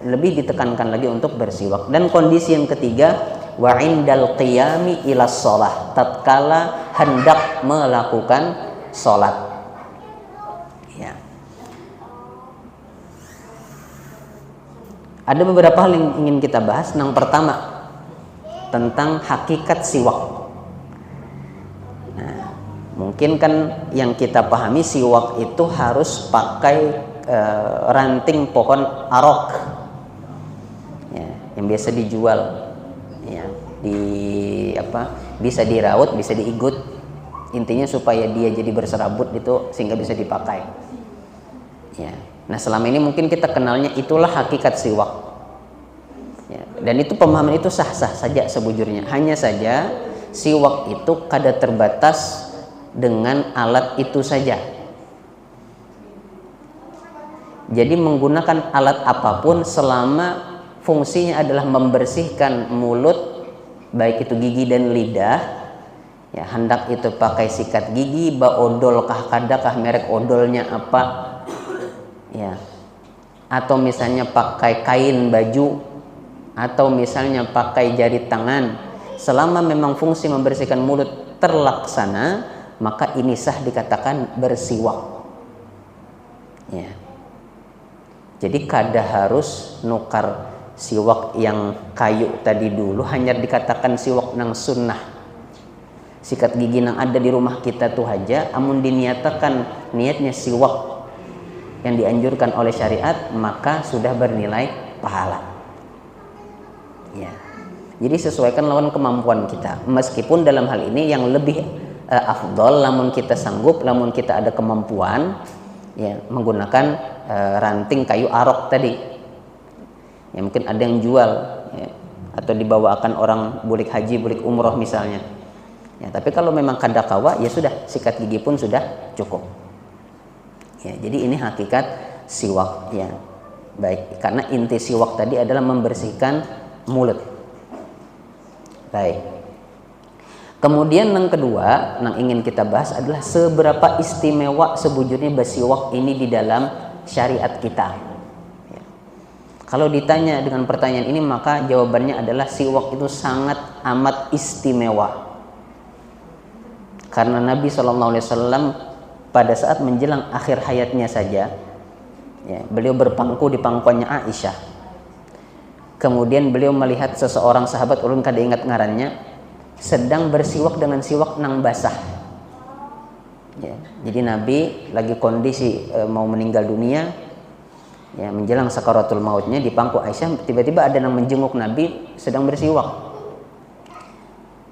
lebih ditekankan lagi untuk bersiwak. Dan kondisi yang ketiga, wa indal qiyami ilas shalah, tatkala hendak melakukan salat. Ya. Ada beberapa hal yang ingin kita bahas. Yang pertama, tentang hakikat siwak. Nah, Mungkin kan yang kita pahami siwak itu harus pakai ranting pohon arok, ya, yang biasa dijual, ya, bisa diraut, bisa diigut, intinya supaya dia jadi berserabut itu sehingga bisa dipakai, ya. Nah selama ini mungkin kita kenalnya itulah hakikat siwak, ya, dan itu pemahaman itu sah-sah saja sebujurnya. Hanya saja siwak itu kada terbatas dengan alat itu saja. Jadi menggunakan alat apapun selama fungsinya adalah membersihkan mulut, baik itu gigi dan lidah, ya, hendak itu pakai sikat gigi, odol kah kadakah, merek odolnya apa, ya, atau misalnya pakai kain baju, atau misalnya pakai jari tangan, selama memang fungsi membersihkan mulut terlaksana, maka ini sah dikatakan bersiwak, ya. Jadi kada harus nukar siwak yang kayu tadi dulu, hanya dikatakan siwak nang sunnah, sikat gigi nang ada di rumah kita tuh aja, amun diniatakan niatnya siwak yang dianjurkan oleh syariat, maka sudah bernilai pahala, ya. Jadi sesuaikan lawan kemampuan kita, meskipun dalam hal ini yang lebih afdol, lamun kita sanggup, lamun kita ada kemampuan, ya, menggunakan ranting kayu arok tadi, ya, mungkin ada yang jual, ya, atau dibawakan orang bulik haji, bulik umroh misalnya, ya. Tapi kalau memang kada kawa, ya sudah, sikat gigi pun sudah cukup, ya. Jadi ini hakikat siwak, ya, baik, karena inti siwak tadi adalah membersihkan mulut, baik. Kemudian yang kedua yang ingin kita bahas adalah seberapa istimewa sebujurnya bersiwak ini di dalam syariat kita, ya. Kalau ditanya dengan pertanyaan ini, maka jawabannya adalah siwak itu sangat amat istimewa, karena Nabi SAW pada saat menjelang akhir hayatnya saja, ya, beliau berpangku di pangkuannya Aisyah. Kemudian beliau melihat seseorang sahabat, ulun kada ingat ngarannya, sedang bersiwak dengan siwak nang basah, ya. Jadi Nabi lagi kondisi mau meninggal dunia, ya, menjelang sakaratul mautnya, di pangku Aisyah tiba-tiba ada yang menjenguk Nabi sedang bersiwak.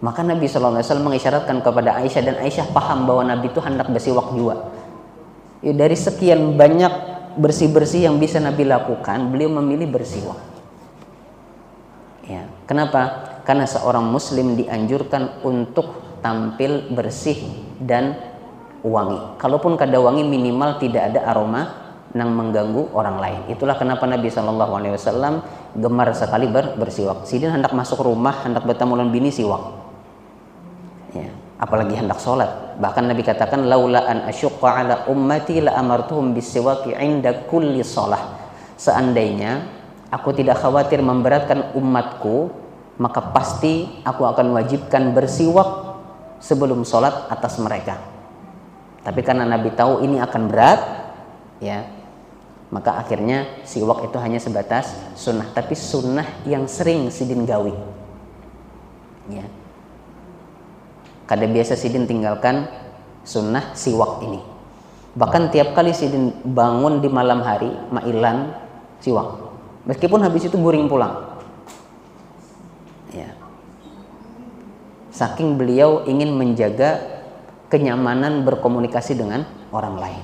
Maka Nabi SAW mengisyaratkan kepada Aisyah, dan Aisyah paham bahwa Nabi itu hendak bersiwak juga, ya. Dari sekian banyak bersih-bersih yang bisa Nabi lakukan, beliau memilih bersiwak, ya. Kenapa? Karena seorang muslim dianjurkan untuk tampil bersih dan wangi. Kalaupun kada wangi, minimal tidak ada aroma yang mengganggu orang lain. Itulah kenapa Nabi SAW gemar sekali bersiwak. Sidin hendak masuk rumah, hendak bertemu dengan bini, siwak, ya. Apalagi hendak sholat. Bahkan Nabi katakan, laula an asyqa ala ummati la amartuhum bisiwaki inda kulli sholah. Seandainya aku tidak khawatir memberatkan umatku, maka pasti aku akan wajibkan bersiwak sebelum sholat atas mereka. Tapi karena Nabi tahu ini akan berat, ya, maka akhirnya siwak itu hanya sebatas sunnah, tapi sunnah yang sering sidin gawi, ya. Kada biasa sidin tinggalkan sunnah siwak ini. Bahkan tiap kali sidin bangun di malam hari, mailan siwak, meskipun habis itu guring pulang, ya. Saking beliau ingin menjaga kenyamanan berkomunikasi dengan orang lain,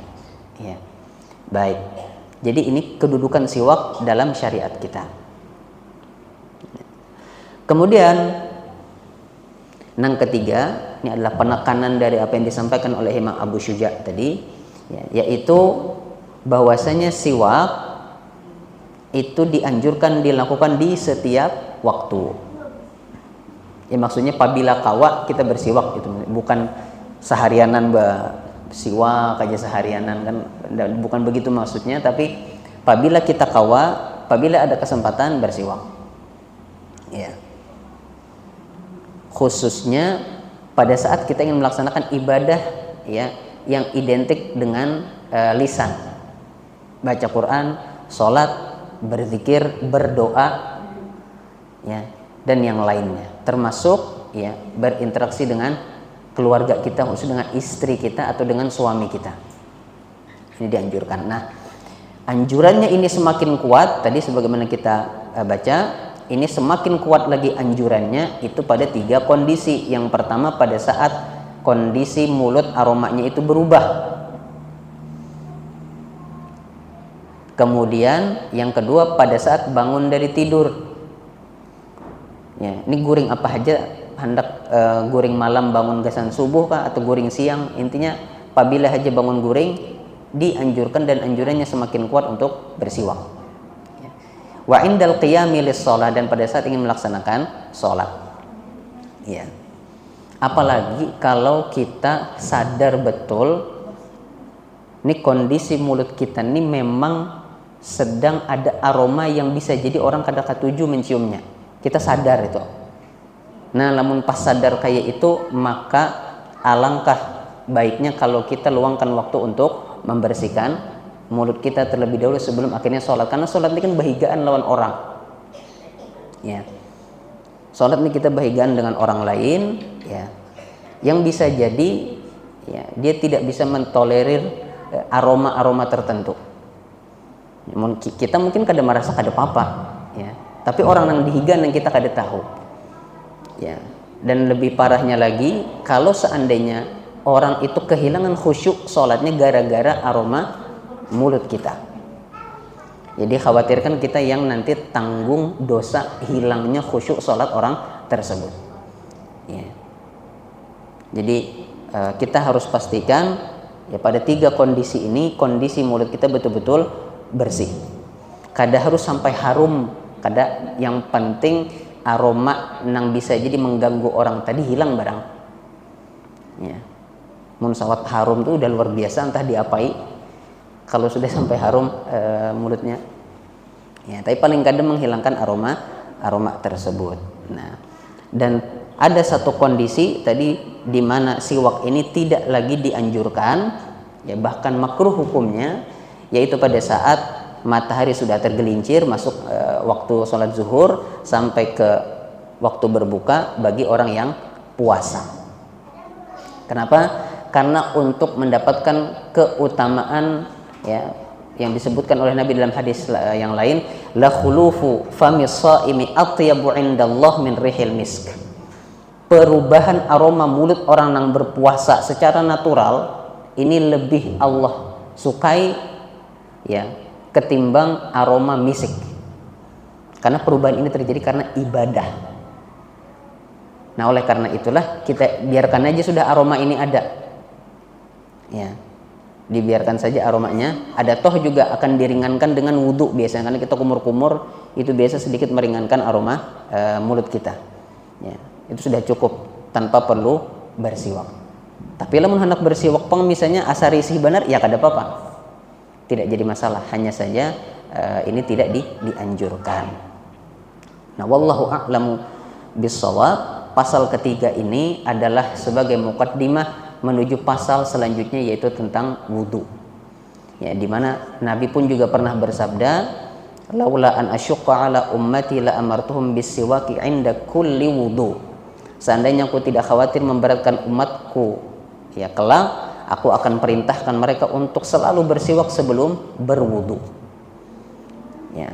ya. Baik, jadi ini kedudukan siwak dalam syariat kita. Kemudian yang ketiga, ini adalah penekanan dari apa yang disampaikan oleh Imam Abu Syuja tadi, ya, yaitu bahwasanya siwak itu dianjurkan dilakukan di setiap waktu, ya. Maksudnya apabila kawa kita bersiwak, itu bukan seharianan siwak aja seharianan, kan, bukan begitu maksudnya. Tapi apabila kita kawa, apabila ada kesempatan bersiwak, ya. Khususnya pada saat kita ingin melaksanakan ibadah, ya, yang identik dengan lisan, baca Quran, sholat, berzikir, berdoa, ya, dan yang lainnya, termasuk, ya, berinteraksi dengan keluarga kita, khususnya dengan istri kita atau dengan suami kita. Ini dianjurkan. Nah, anjurannya ini semakin kuat, tadi sebagaimana kita baca, ini semakin kuat lagi anjurannya itu pada 3 kondisi. Yang pertama pada saat kondisi mulut aromanya itu berubah. Kemudian yang kedua pada saat bangun dari tidur. Ya, ini guring apa aja, hendak guring malam bangun gasan subuh kah atau guring siang, intinya apabila aja bangun guring dianjurkan dan anjurannya semakin kuat untuk bersiwak. Ya. Wa indal qiyami lis-shalah, dan pada saat ingin melaksanakan sholat. Ya. Apalagi kalau kita sadar betul ini kondisi mulut kita ini memang sedang ada aroma yang bisa jadi orang kada katuju menciumnya. Kita sadar itu. Nah, namun pas sadar kayak itu, maka alangkah baiknya kalau kita luangkan waktu untuk membersihkan mulut kita terlebih dahulu sebelum akhirnya sholat. Karena sholat ini kan bahigaan lawan orang. Ya. Sholat ini kita bahigaan dengan orang lain, ya. Yang bisa jadi, ya, dia tidak bisa mentolerir aroma-aroma tertentu. Kita mungkin kada merasa kada apa-apa, ya. Tapi orang yang dihigan yang kita kada tahu, ya. Dan lebih parahnya lagi kalau seandainya orang itu kehilangan khusyuk sholatnya gara-gara aroma mulut kita. Jadi khawatirkan kita yang nanti tanggung dosa hilangnya khusyuk sholat orang tersebut, ya. Jadi kita harus pastikan ya pada 3 kondisi ini, kondisi mulut kita betul-betul bersih. Kada harus sampai harum, kada, yang penting aroma nang bisa jadi mengganggu orang tadi hilang barang. Ya. Mun sawat harum tuh udah luar biasa, entah diapai kalau sudah sampai harum mulutnya. Ya, tapi paling kada menghilangkan aroma tersebut. Nah, dan ada satu kondisi tadi di mana siwak ini tidak lagi dianjurkan, ya bahkan makruh hukumnya, yaitu pada saat matahari sudah tergelincir masuk waktu sholat zuhur sampai ke waktu berbuka bagi orang yang puasa. Kenapa? Karena untuk mendapatkan keutamaan, ya, yang disebutkan oleh Nabi dalam hadis yang lain, la khulufu famis shaimi atyabu indallah min rihil misk. Perubahan aroma mulut orang yang berpuasa secara natural ini lebih Allah sukai, ya, ketimbang aroma misik. Karena perubahan ini terjadi karena ibadah. Nah, oleh karena itulah kita biarkan aja sudah aroma ini ada. Ya. Dibiarkan saja aromanya ada, toh juga akan diringankan dengan wudhu biasanya, karena kita kumur-kumur itu biasa sedikit meringankan aroma mulut kita. Ya. Itu sudah cukup tanpa perlu bersiwak. Tapi lamun hendak bersiwak pang misalnya asari sih benar, ya kada apa-apa. Tidak jadi masalah, hanya saja ini tidak dianjurkan. Nah, wallahu a'lamu bissawab. Pasal ketiga ini adalah sebagai muqaddimah menuju pasal selanjutnya, yaitu tentang wudu. Ya, di mana Nabi pun juga pernah bersabda, laula an asyqa ala ummati la amartuhum bisiwaki 'inda kulli wudu. Seandainya aku tidak khawatir memberatkan umatku, ya kelak aku akan perintahkan mereka untuk selalu bersiwak sebelum berwudu. Ya.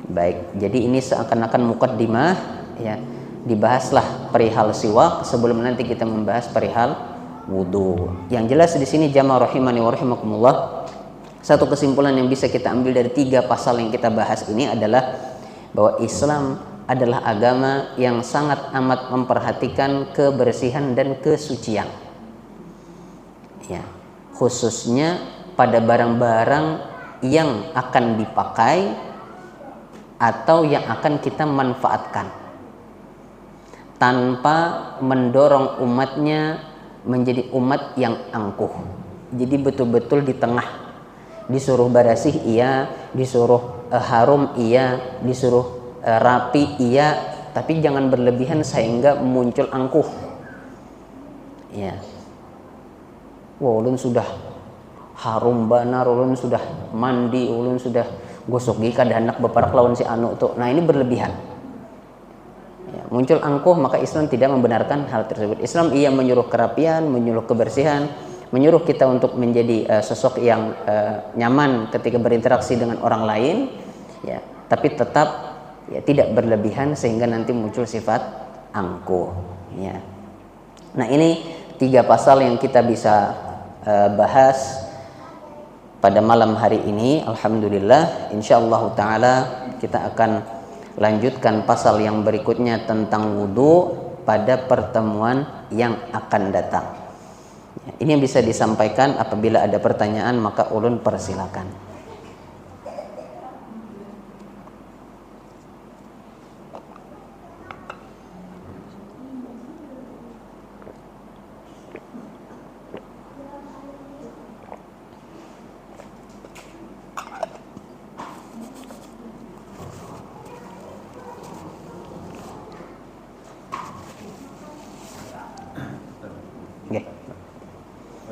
Baik, jadi ini seakan-akan muqaddimah, ya. Dibahaslah perihal siwak sebelum nanti kita membahas perihal wudu. Yang jelas di sini jamaah rahimani wa rahimakumullah, satu kesimpulan yang bisa kita ambil dari 3 pasal yang kita bahas ini adalah bahwa Islam adalah agama yang sangat amat memperhatikan kebersihan dan kesucian. Ya, khususnya pada barang-barang yang akan dipakai atau yang akan kita manfaatkan, tanpa mendorong umatnya menjadi umat yang angkuh. Jadi betul-betul di tengah, disuruh barasih iya, disuruh harum iya, disuruh rapi iya, tapi jangan berlebihan sehingga muncul angkuh. Ya. Wah, ulun sudah harum banar, ulun sudah mandi, ulun sudah gosok gigi kada hendak beparak lawan si anu tuh. Nah, ini berlebihan. Ya, muncul angkuh, maka Islam tidak membenarkan hal tersebut. Islam ia menyuruh kerapian, menyuruh kebersihan, menyuruh kita untuk menjadi sosok yang nyaman ketika berinteraksi dengan orang lain, ya, tapi tetap ya tidak berlebihan sehingga nanti muncul sifat angkuh, ya. Nah, ini 3 pasal yang kita bisa bahas pada malam hari ini. Alhamdulillah, insyaallah taala kita akan lanjutkan pasal yang berikutnya tentang wudu pada pertemuan yang akan datang. Ini yang bisa disampaikan. Apabila ada pertanyaan maka ulun persilakan.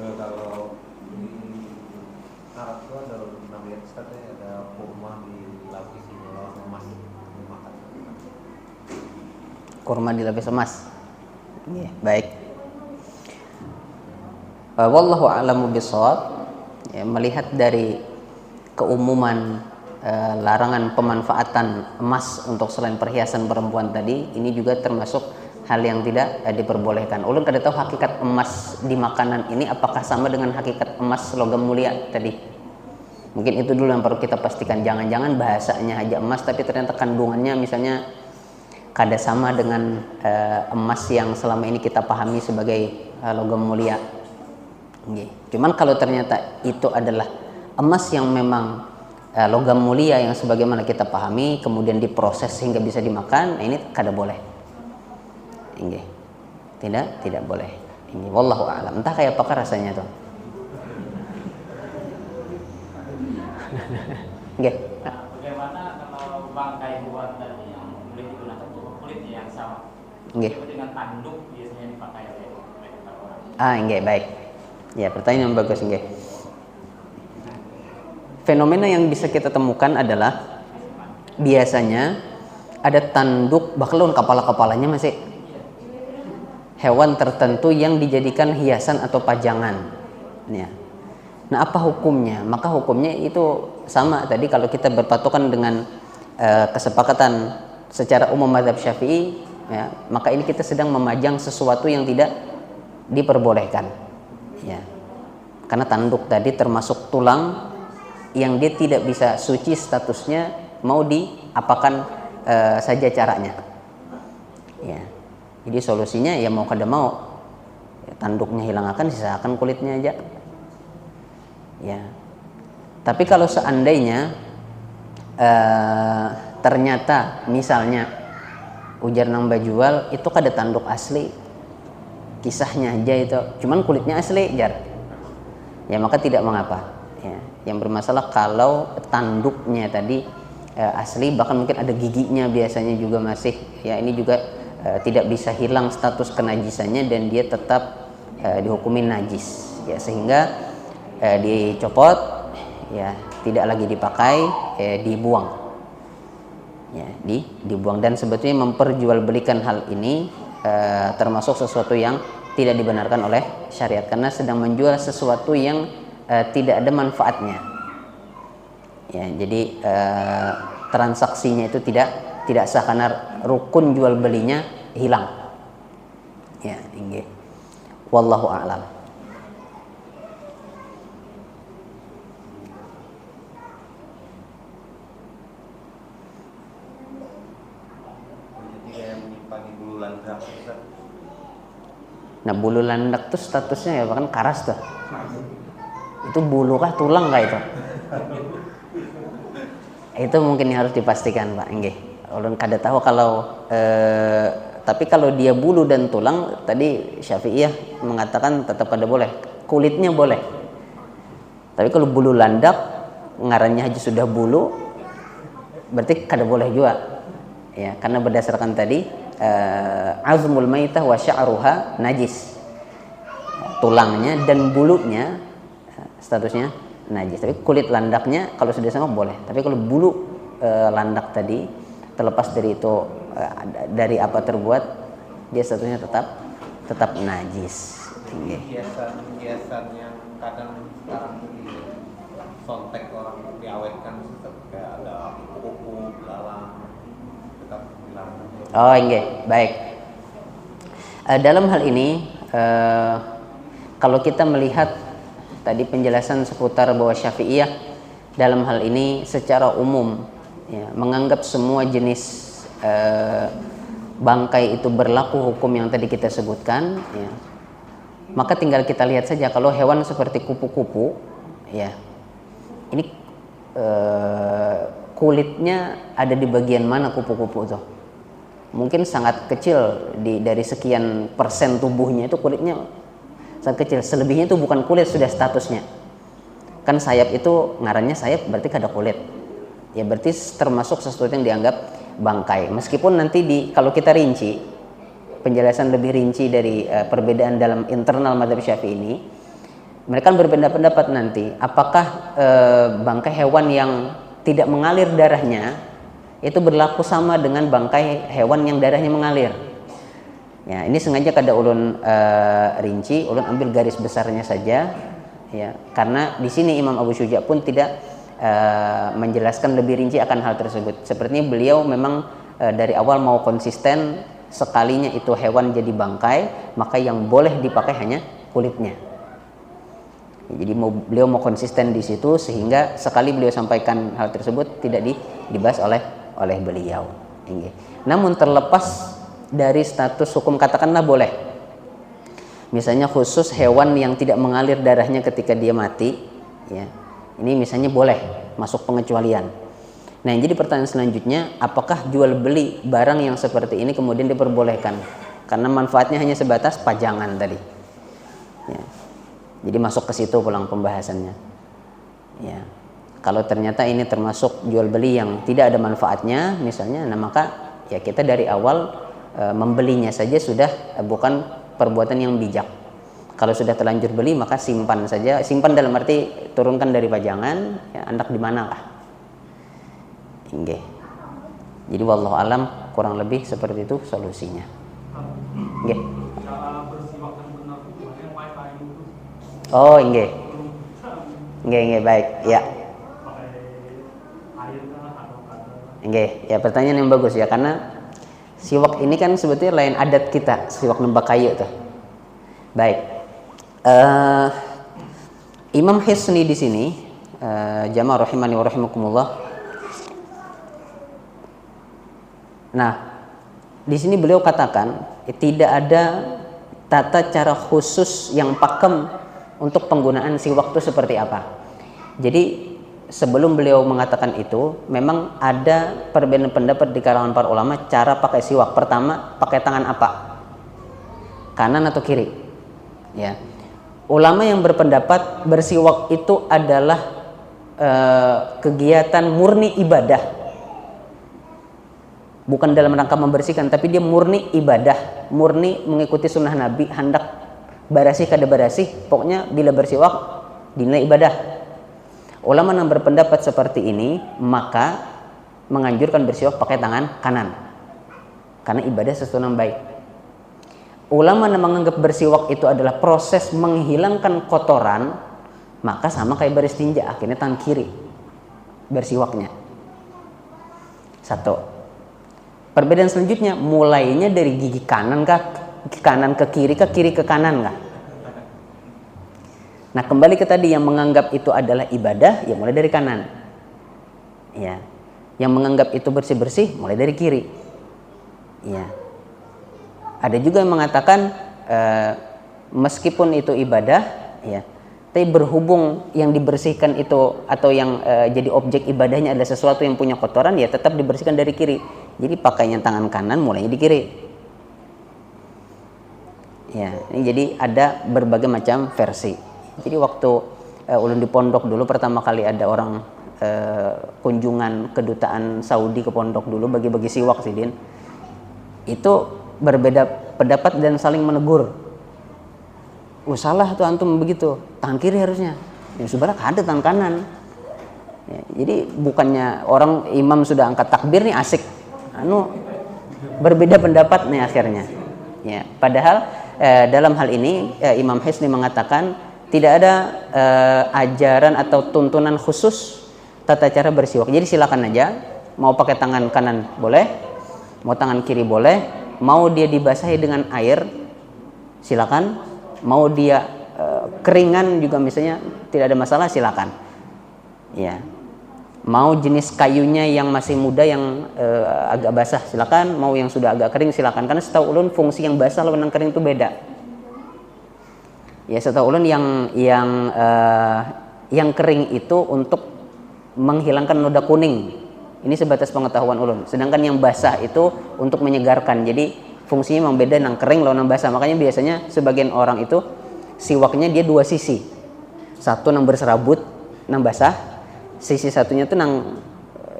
Kalau di Arab itu ada namanya ada kurma dilapisi emas dimakan. Kurma dilapis emas. Baik. Wallahu a'lamu bishawab. Ya, melihat dari keumuman larangan pemanfaatan emas untuk selain perhiasan perempuan tadi, ini juga termasuk hal yang tidak diperbolehkan. Ulun kada tahu hakikat emas di makanan ini apakah sama dengan hakikat emas logam mulia tadi. Mungkin itu dulu yang perlu kita pastikan. Jangan-jangan bahasanya aja emas tapi ternyata kandungannya misalnya kada sama dengan emas yang selama ini kita pahami sebagai logam mulia. Cuman kalau ternyata itu adalah emas yang memang logam mulia yang sebagaimana kita pahami, kemudian diproses sehingga bisa dimakan, ini kada boleh. Tidak boleh. Ini wallahu a'lam. Entah kayak apakah rasanya tuh. Bagaimana kalau bangkai hewan tadi yang boleh digunakan cuma kulitnya yang sama? Dengan tanduk biasanya dipakai oleh orang. Baik. Ya, pertanyaan yang bagus, Fenomena yang bisa kita temukan adalah biasanya ada tanduk baklun kepala-kepalanya masih hewan tertentu yang dijadikan hiasan atau pajangan. Ya. Nah, apa hukumnya? Maka hukumnya itu sama tadi kalau kita berpatokan dengan kesepakatan secara umum mazhab Syafi'i, ya, maka ini kita sedang memajang sesuatu yang tidak diperbolehkan. Ya. Karena tanduk tadi termasuk tulang yang dia tidak bisa suci statusnya, mau diapakan saja caranya. Ya. Jadi solusinya ya mau kada mau ya, tanduknya hilangkan, sisakan kulitnya aja. Ya. Tapi kalau seandainya ternyata misalnya ujar nang bajual itu kada tanduk asli, kisahnya aja itu, cuman kulitnya asli jar, ya maka tidak mengapa. Ya. Yang bermasalah kalau tanduknya tadi asli, bahkan mungkin ada giginya biasanya juga masih, ya ini juga tidak bisa hilang status kenajisannya dan dia tetap dihukumin najis, ya, sehingga dicopot, ya tidak lagi dipakai, dibuang, ya dibuang. Dan sebetulnya memperjualbelikan hal ini termasuk sesuatu yang tidak dibenarkan oleh syariat karena sedang menjual sesuatu yang tidak ada manfaatnya, ya. Jadi transaksinya itu tidak sah karena rukun jual belinya hilang, ya. Wallahu a'lam. Nah, bulu landak tuh statusnya ya bahkan karas tuh. Itu bulu kah tulang kah itu? Itu mungkin harus dipastikan, Pak. Ulun kada tahu kalau tapi kalau dia bulu dan tulang tadi Syafi'iyah mengatakan tetap kada boleh. Kulitnya boleh. Tapi kalau bulu landak ngarannya aja sudah bulu berarti kada boleh juga. Ya, karena berdasarkan tadi azmul maitah wa sya'ruha najis. Tulangnya dan bulunya statusnya najis. Tapi kulit landaknya kalau sudah sama boleh. Tapi kalau bulu landak tadi terlepas dari itu dari apa terbuat, dia statusnya tetap najis. Hiasan yang kadang sekarang di sontek orang diawetkan kayak ada kuku, belalang, tetap dilarang. Oh, iya, baik. Dalam hal ini, kalau kita melihat tadi penjelasan seputar bahwa Syafi'iyah dalam hal ini secara umum ya, menganggap semua jenis bangkai itu berlaku hukum yang tadi kita sebutkan, ya. Maka tinggal kita lihat saja kalau hewan seperti kupu-kupu, ya, ini kulitnya ada di bagian mana kupu-kupu itu? Mungkin sangat kecil dari sekian persen tubuhnya itu kulitnya sangat kecil. Selebihnya itu bukan kulit, sudah statusnya. Kan sayap itu ngarannya sayap berarti kada kulit. Ya berarti termasuk sesuatu yang dianggap bangkai. Meskipun nanti kalau kita rinci, penjelasan lebih rinci dari perbedaan dalam internal mazhab Syafi'i ini, mereka berbeda pendapat nanti apakah bangkai hewan yang tidak mengalir darahnya itu berlaku sama dengan bangkai hewan yang darahnya mengalir. Ya, ini sengaja kada ulun rinci, ulun ambil garis besarnya saja, ya, karena di sini Imam Abu Syuja pun tidak menjelaskan lebih rinci akan hal tersebut. Sepertinya beliau memang dari awal mau konsisten, sekalinya itu hewan jadi bangkai, maka yang boleh dipakai hanya kulitnya. Jadi beliau mau konsisten di situ sehingga sekali beliau sampaikan hal tersebut tidak dibahas oleh beliau. Namun terlepas dari status hukum, katakanlah boleh. Misalnya khusus hewan yang tidak mengalir darahnya ketika dia mati, ya. Ini misalnya boleh masuk pengecualian. Nah, yang jadi pertanyaan selanjutnya, apakah jual beli barang yang seperti ini kemudian diperbolehkan? Karena manfaatnya hanya sebatas pajangan tadi. Ya. Jadi masuk ke situ pulang pembahasannya. Ya. Kalau ternyata ini termasuk jual beli yang tidak ada manfaatnya misalnya, nah maka ya kita dari awal membelinya saja sudah bukan perbuatan yang bijak. Kalau sudah terlanjur beli maka simpan saja. Simpan dalam arti turunkan dari pajangan, ya, hendak di mana lah. Jadi wallahu alam kurang lebih seperti itu solusinya. Nggih. Oh, nggih. Nggih, baik. Ya. Nggih, ya pertanyaan yang bagus ya, karena siwak ini kan sebetulnya lain adat kita, siwak nembak kayu tuh. Baik. Imam Hisni di sini, jamaah rahimani wa rahimakumullah. Nah, di sini beliau katakan tidak ada tata cara khusus yang pakem untuk penggunaan siwak itu seperti apa. Jadi sebelum beliau mengatakan itu, memang ada perbedaan pendapat di kalangan para ulama cara pakai siwak. Pertama, pakai tangan apa? Kanan atau kiri? Ya. Ulama yang berpendapat bersiwak itu adalah kegiatan murni ibadah. Bukan dalam rangka membersihkan, tapi dia murni ibadah, murni mengikuti sunnah Nabi, hendak barasih kada barasih, pokoknya bila bersiwak dinilai ibadah. Ulama yang berpendapat seperti ini maka menganjurkan bersiwak pakai tangan kanan karena ibadah sesuatu yang baik. Ulama yang menganggap bersiwak itu adalah proses menghilangkan kotoran, maka sama kayak beristinja, akhirnya tangan kiri bersiwaknya. Satu. Perbedaan selanjutnya mulainya dari gigi kanan ke kiri ke kanan kah? Nah, kembali ke tadi yang menganggap itu adalah ibadah, ya mulai dari kanan. Ya. Yang menganggap itu bersih-bersih mulai dari kiri. Ya. Ada juga yang mengatakan meskipun itu ibadah, ya, tapi berhubung yang dibersihkan itu atau yang jadi objek ibadahnya adalah sesuatu yang punya kotoran, ya tetap dibersihkan dari kiri. Jadi pakainya tangan kanan mulainya di kiri. Ya, ini jadi ada berbagai macam versi. Jadi waktu ulun di pondok dulu pertama kali ada orang kunjungan kedutaan Saudi ke pondok dulu bagi-bagi siwak sih Din. Itu berbeda pendapat dan saling menegur. Salah tuh antum begitu, tangan kiri harusnya. Ya sebenarnya ada tangan kanan. Ya, jadi bukannya orang imam sudah angkat takbir nih asik berbeda pendapat nih akhirnya. Ya, padahal dalam hal ini Imam Hisni mengatakan tidak ada ajaran atau tuntunan khusus tata cara bersiwak. Jadi silakan aja, mau pakai tangan kanan boleh, mau tangan kiri boleh, mau dia dibasahi dengan air silakan, mau dia keringan juga misalnya tidak ada masalah, silakan. Ya. Mau jenis kayunya yang masih muda yang agak basah silakan, mau yang sudah agak kering silakan, karena setahu ulun fungsi yang basah lawan yang kering itu beda. Ya, setahu ulun yang kering itu untuk menghilangkan noda kuning. Ini sebatas pengetahuan ulun. Sedangkan yang basah itu untuk menyegarkan. Jadi fungsinya memang beda, yang kering lawan yang basah. Makanya biasanya sebagian orang itu siwaknya dia dua sisi. Satu yang berserabut, yang basah. Sisi satunya tuh nang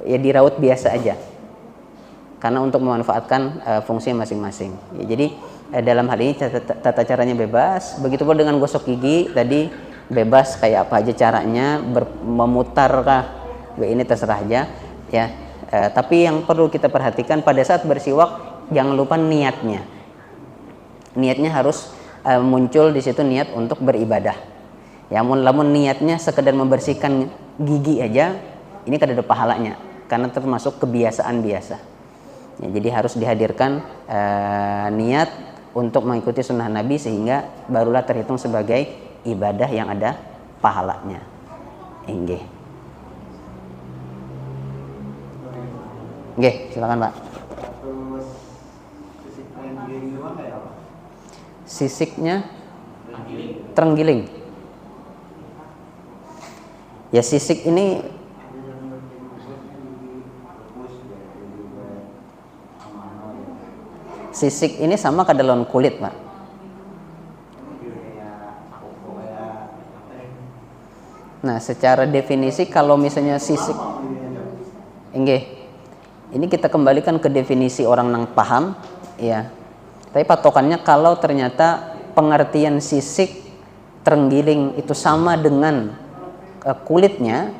ya diraut biasa aja, karena untuk memanfaatkan fungsi masing-masing. Ya, jadi dalam hal ini tata caranya bebas. Begitu pula dengan gosok gigi tadi bebas kayak apa aja caranya, memutarkah, ini terserah aja ya. Tapi yang perlu kita perhatikan pada saat bersiwak jangan lupa niatnya. Niatnya harus muncul di situ, niat untuk beribadah. Ya, lamun niatnya sekedar membersihkan gigi aja, ini kada ada pahalanya karena termasuk kebiasaan biasa. Ya, jadi harus dihadirkan niat untuk mengikuti sunnah Nabi sehingga barulah terhitung sebagai ibadah yang ada pahalanya. Nggih. Nggih, silakan Pak. Sisiknya terenggiling. Ya, sisik ini sama ke dalam kulit, Pak. Nah, secara definisi kalau misalnya sisik, ini kita kembalikan ke definisi orang yang paham, ya. Tapi patokannya kalau ternyata pengertian sisik terenggiling itu sama dengan kulitnya,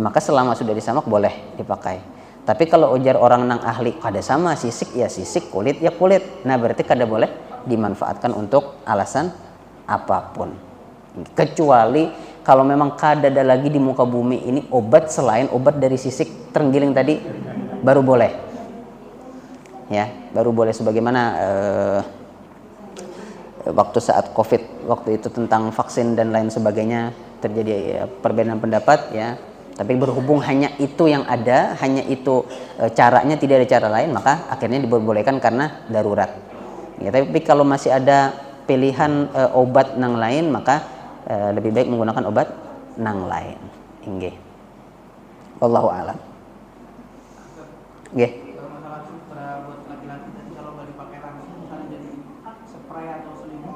maka selama sudah disamak boleh dipakai. Tapi kalau ujar orang nang ahli kada sama, sisik ya sisik, kulit ya kulit, nah berarti kada boleh dimanfaatkan untuk alasan apapun, kecuali kalau memang kada ada lagi di muka bumi ini obat selain obat dari sisik terenggiling tadi, baru boleh ya, baru boleh. Sebagaimana waktu saat COVID waktu itu tentang vaksin dan lain sebagainya terjadi perbedaan pendapat ya, tapi berhubung hanya itu yang ada, hanya itu caranya, tidak ada cara lain, maka akhirnya diperbolehkan karena darurat ya. Tapi kalau masih ada pilihan obat nang lain, maka lebih baik menggunakan obat nang lain. Nggih, wallahu a'lam. Nggih. Masalah sutra buat laki-laki tadi kalau nggak dipakai langsung misalnya jadi spray atau selimut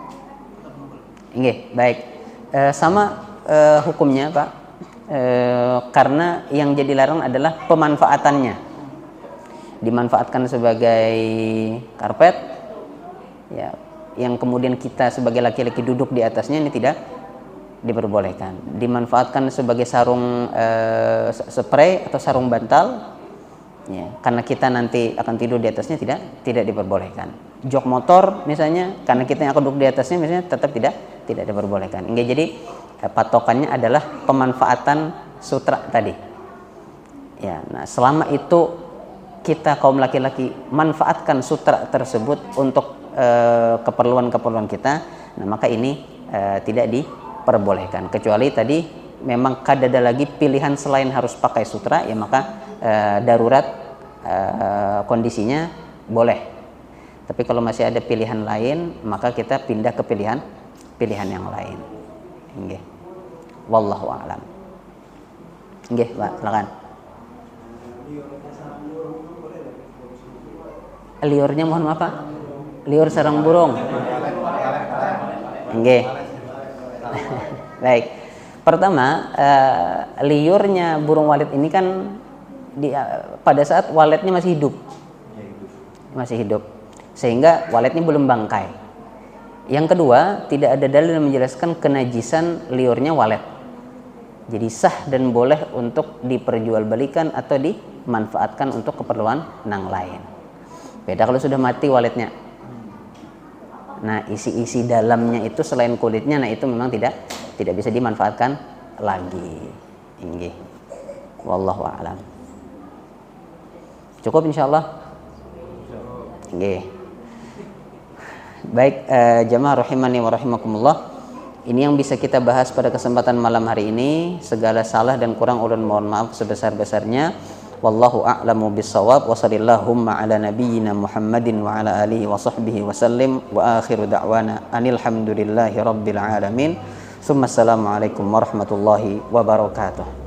tetap boleh. Nggih, baik. Sama hukumnya Pak, karena yang jadi larang adalah pemanfaatannya, dimanfaatkan sebagai karpet ya, yang kemudian kita sebagai laki-laki duduk di atasnya, ini tidak diperbolehkan. Dimanfaatkan sebagai sarung spray atau sarung bantal ya, karena kita nanti akan tidur di atasnya, tidak diperbolehkan. Jok motor misalnya, karena kita yang akan duduk di atasnya misalnya, tetap tidak diperbolehkan. Enggak, jadi patokannya adalah pemanfaatan sutra tadi. Ya, nah selama itu kita kaum laki-laki manfaatkan sutra tersebut untuk keperluan kita, nah maka ini tidak diperbolehkan. Kecuali tadi memang kada ada lagi pilihan selain harus pakai sutra, ya maka darurat kondisinya boleh. Tapi kalau masih ada pilihan lain, maka kita pindah ke pilihan yang lain. Nggih. Wallahu a'lam. Nggih, Pak, silakan. Liurnya mohon maaf, Pak. Liur sarang burung. Nggih. Baik. Pertama, liurnya burung walet ini kan pada saat waletnya masih hidup. Sehingga waletnya belum bangkai. Yang kedua, tidak ada dalil yang menjelaskan kenajisan liurnya walet. Jadi sah dan boleh untuk diperjualbelikan atau dimanfaatkan untuk keperluan nang lain. Beda kalau sudah mati waletnya. Nah, isi-isi dalamnya itu selain kulitnya, nah itu memang tidak bisa dimanfaatkan lagi. Inggih. Wallahu a'lam. Cukup insyaallah. Inggih. Baik, jamaah rahimani wa rahimakumullah. Ini yang bisa kita bahas pada kesempatan malam hari ini. Segala salah dan kurang ulun mohon maaf sebesar-besarnya. Wallahu a'lamu bissawab. Wa sallallahu ala nabiyyina Muhammadin wa ala alihi wa sahbihi wa sallim. Wa akhiru da'wana anil hamdulillahi rabbil alamin. Assalamualaikum warahmatullahi wabarakatuh.